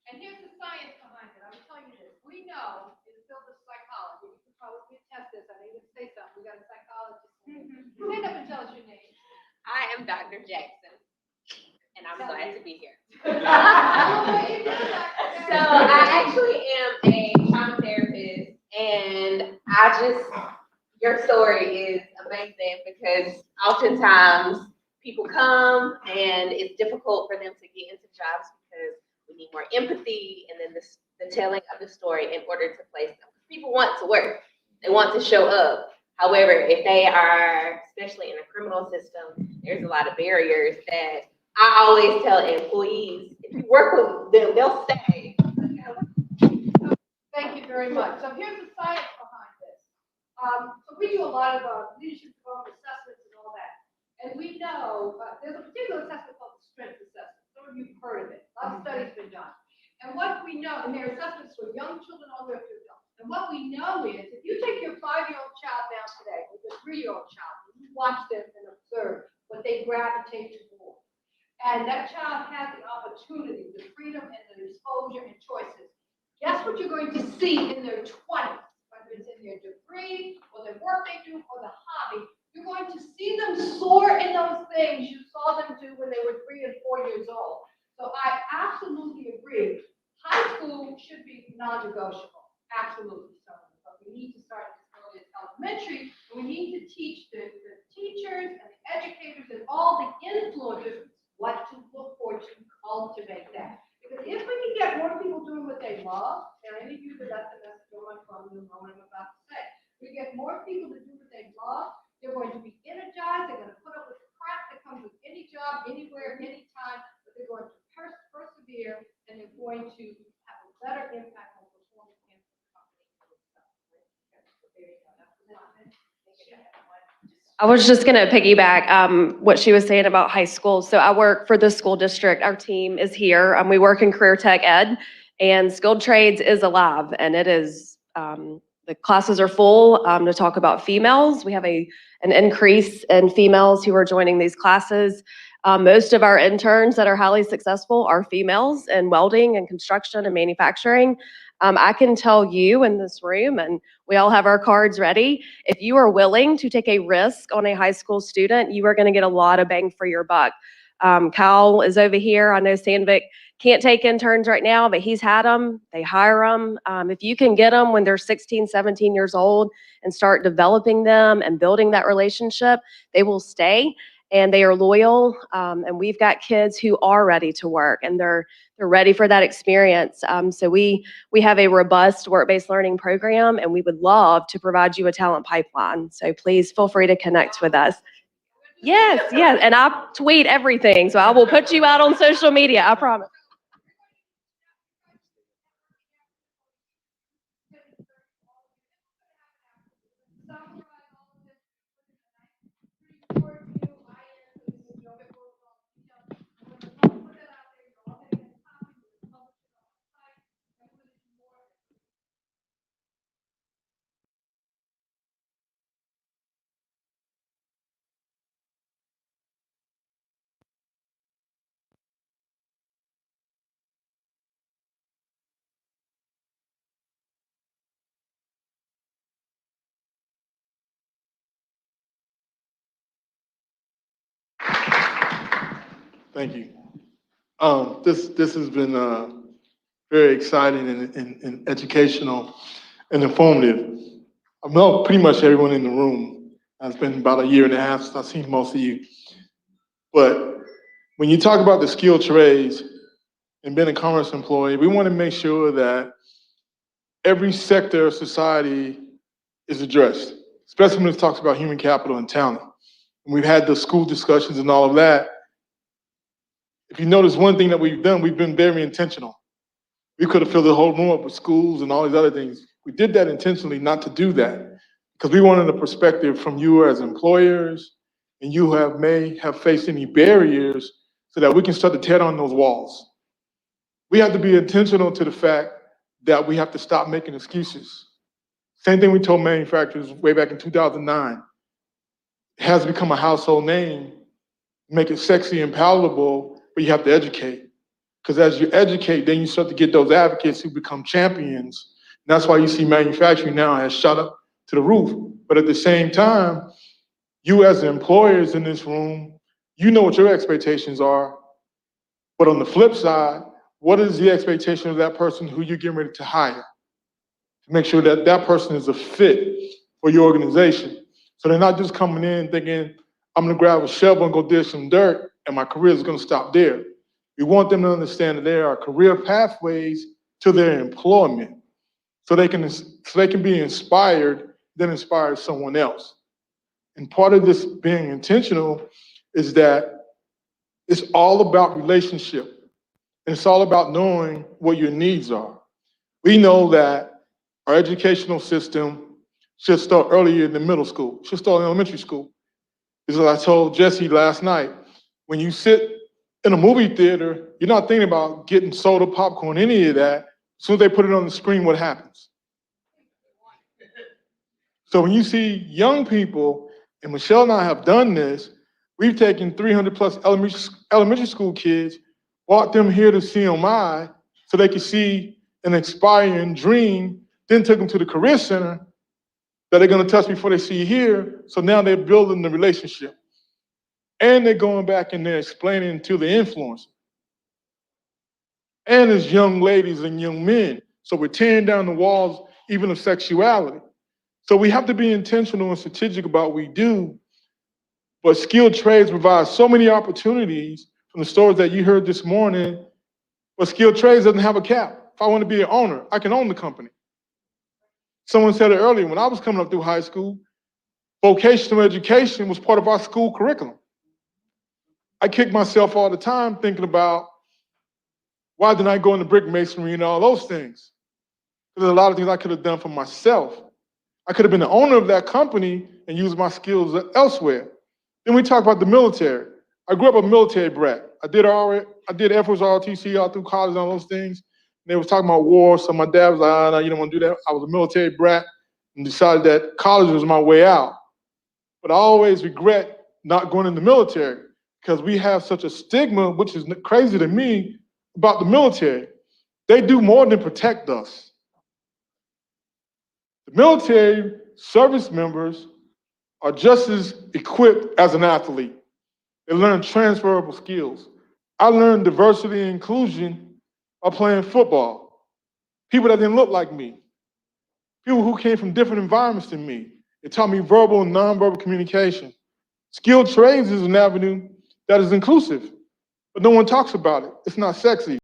And here's the science behind it. I'm telling you this. We know in the field of psychology, you can probably test this. I need to say something. We got a psychologist. Stand up and tell us your name. I am Dr. Jackson, and I'm glad to be here. So I actually am a trauma therapist, and your story is amazing because oftentimes people come and it's difficult for them to get into jobs because we need more empathy and then the telling of the story in order to place them. People want to work, they want to show up. However, if they are, especially in the criminal system, there's a lot of barriers that I always tell employees, if you work with them, they'll stay. Thank you very much. So here's the science behind this. So we do a lot of leadership development assessments and all that. And we know there's a particular assessment called the strength assessment. Some of you have heard of it. A lot of studies been done. And what we know, and there are assessments for young children all the way up to adults. And what we know is if you take your 5-year-old child down today with a 3-year-old child, and you watch them and observe what they gravitate toward. And that child has the opportunity, the freedom and the exposure and choices. Guess what you're going to see in their 20s, whether it's in their degree or the work they do or the hobby, you're going to see them soar in those things you saw them do when they were 3 and 4 years old. So I absolutely agree. High school should be non-negotiable, absolutely so. But we need to start as early as elementary, and we need to teach the teachers and the educators and all the influencers what to look for to cultivate that. Because if we can get more people doing what they love, and any of you that that's the message from you know what I'm about to say, we get more people to do what they love, they're going to be energized, they're going to put up with the crap that comes with any job, anywhere, anytime, but they're going to persevere, and they're going to have a better impact on performance and the company. I was just going to piggyback what she was saying about high school. So I work for the school district. Our team is here. We work in career tech ed, and skilled trades is alive, and it is the classes are full to talk about females. We have an increase in females who are joining these classes. Most of our interns that are highly successful are females in welding and construction and manufacturing. I can tell you in this room, and we all have our cards ready, if you are willing to take a risk on a high school student, you are going to get a lot of bang for your buck. Kyle is over here. I know Sandvik can't take interns right now, but he's had them. They hire them. If you can get them when they're 16, 17 years old and start developing them and building that relationship, they will stay and they are loyal. And we've got kids who are ready to work and they're ready for that experience. So we have a robust work-based learning program and we would love to provide you a talent pipeline. So please feel free to connect with us. Yes, yes, and I tweet everything, so I will put you out on social media, I promise. Thank you. This has been very exciting and educational and informative. I know pretty much everyone in the room. It's been about a year and a half since I've seen most of you. But when you talk about the skilled trades and being a commerce employee, we want to make sure that every sector of society is addressed, especially when it talks about human capital and talent. And we've had the school discussions and all of that. If you notice one thing that we've done, we've been very intentional. We could have filled the whole room up with schools and all these other things. We did that intentionally not to do that because we wanted a perspective from you as employers and you may have faced any barriers so that we can start to tear down those walls. We have to be intentional to the fact that we have to stop making excuses. Same thing we told manufacturers way back in 2009. It has become a household name, make it sexy and palatable, but you have to educate. Because as you educate, then you start to get those advocates who become champions. And that's why you see manufacturing now has shot up to the roof. But at the same time, you as the employers in this room, you know what your expectations are. But on the flip side, what is the expectation of that person who you're getting ready to hire? To make sure that that person is a fit for your organization. So they're not just coming in thinking, I'm gonna grab a shovel and go dig some dirt and my career is gonna stop there. We want them to understand that there are career pathways to their employment so they can be inspired, then inspire someone else. And part of this being intentional is that it's all about relationship. And it's all about knowing what your needs are. We know that our educational system should start earlier in the middle school, should start in elementary school. Because as I told Jesse last night, when you sit in a movie theater, you're not thinking about getting soda, popcorn, any of that. As soon as they put it on the screen, what happens? So when you see young people, and Michelle and I have done this, we've taken 300 plus elementary school kids, brought them here to CMI so they could see an inspiring dream, then took them to the career center that they're gonna touch before they see you here. So now they're building the relationship. And they're going back and they're explaining to the influencer. And as young ladies and young men. So we're tearing down the walls, even of sexuality. So we have to be intentional and strategic about what we do. But skilled trades provide so many opportunities from the stories that you heard this morning. But skilled trades doesn't have a cap. If I want to be an owner, I can own the company. Someone said it earlier, when I was coming up through high school, vocational education was part of our school curriculum. I kick myself all the time thinking about why didn't I go into brick masonry and all those things? There's a lot of things I could have done for myself. I could have been the owner of that company and used my skills elsewhere. Then we talk about the military. I grew up a military brat. I did Air Force ROTC all through college and all those things. And they was talking about war, so my dad was like, no, you don't want to do that. I was a military brat and decided that college was my way out. But I always regret not going in the military because we have such a stigma, which is crazy to me, about the military. They do more than protect us. The military service members are just as equipped as an athlete. They learn transferable skills. I learned diversity and inclusion by playing football. People that didn't look like me, people who came from different environments than me. It taught me verbal and nonverbal communication. Skilled trades is an avenue that is inclusive, but no one talks about it. It's not sexy.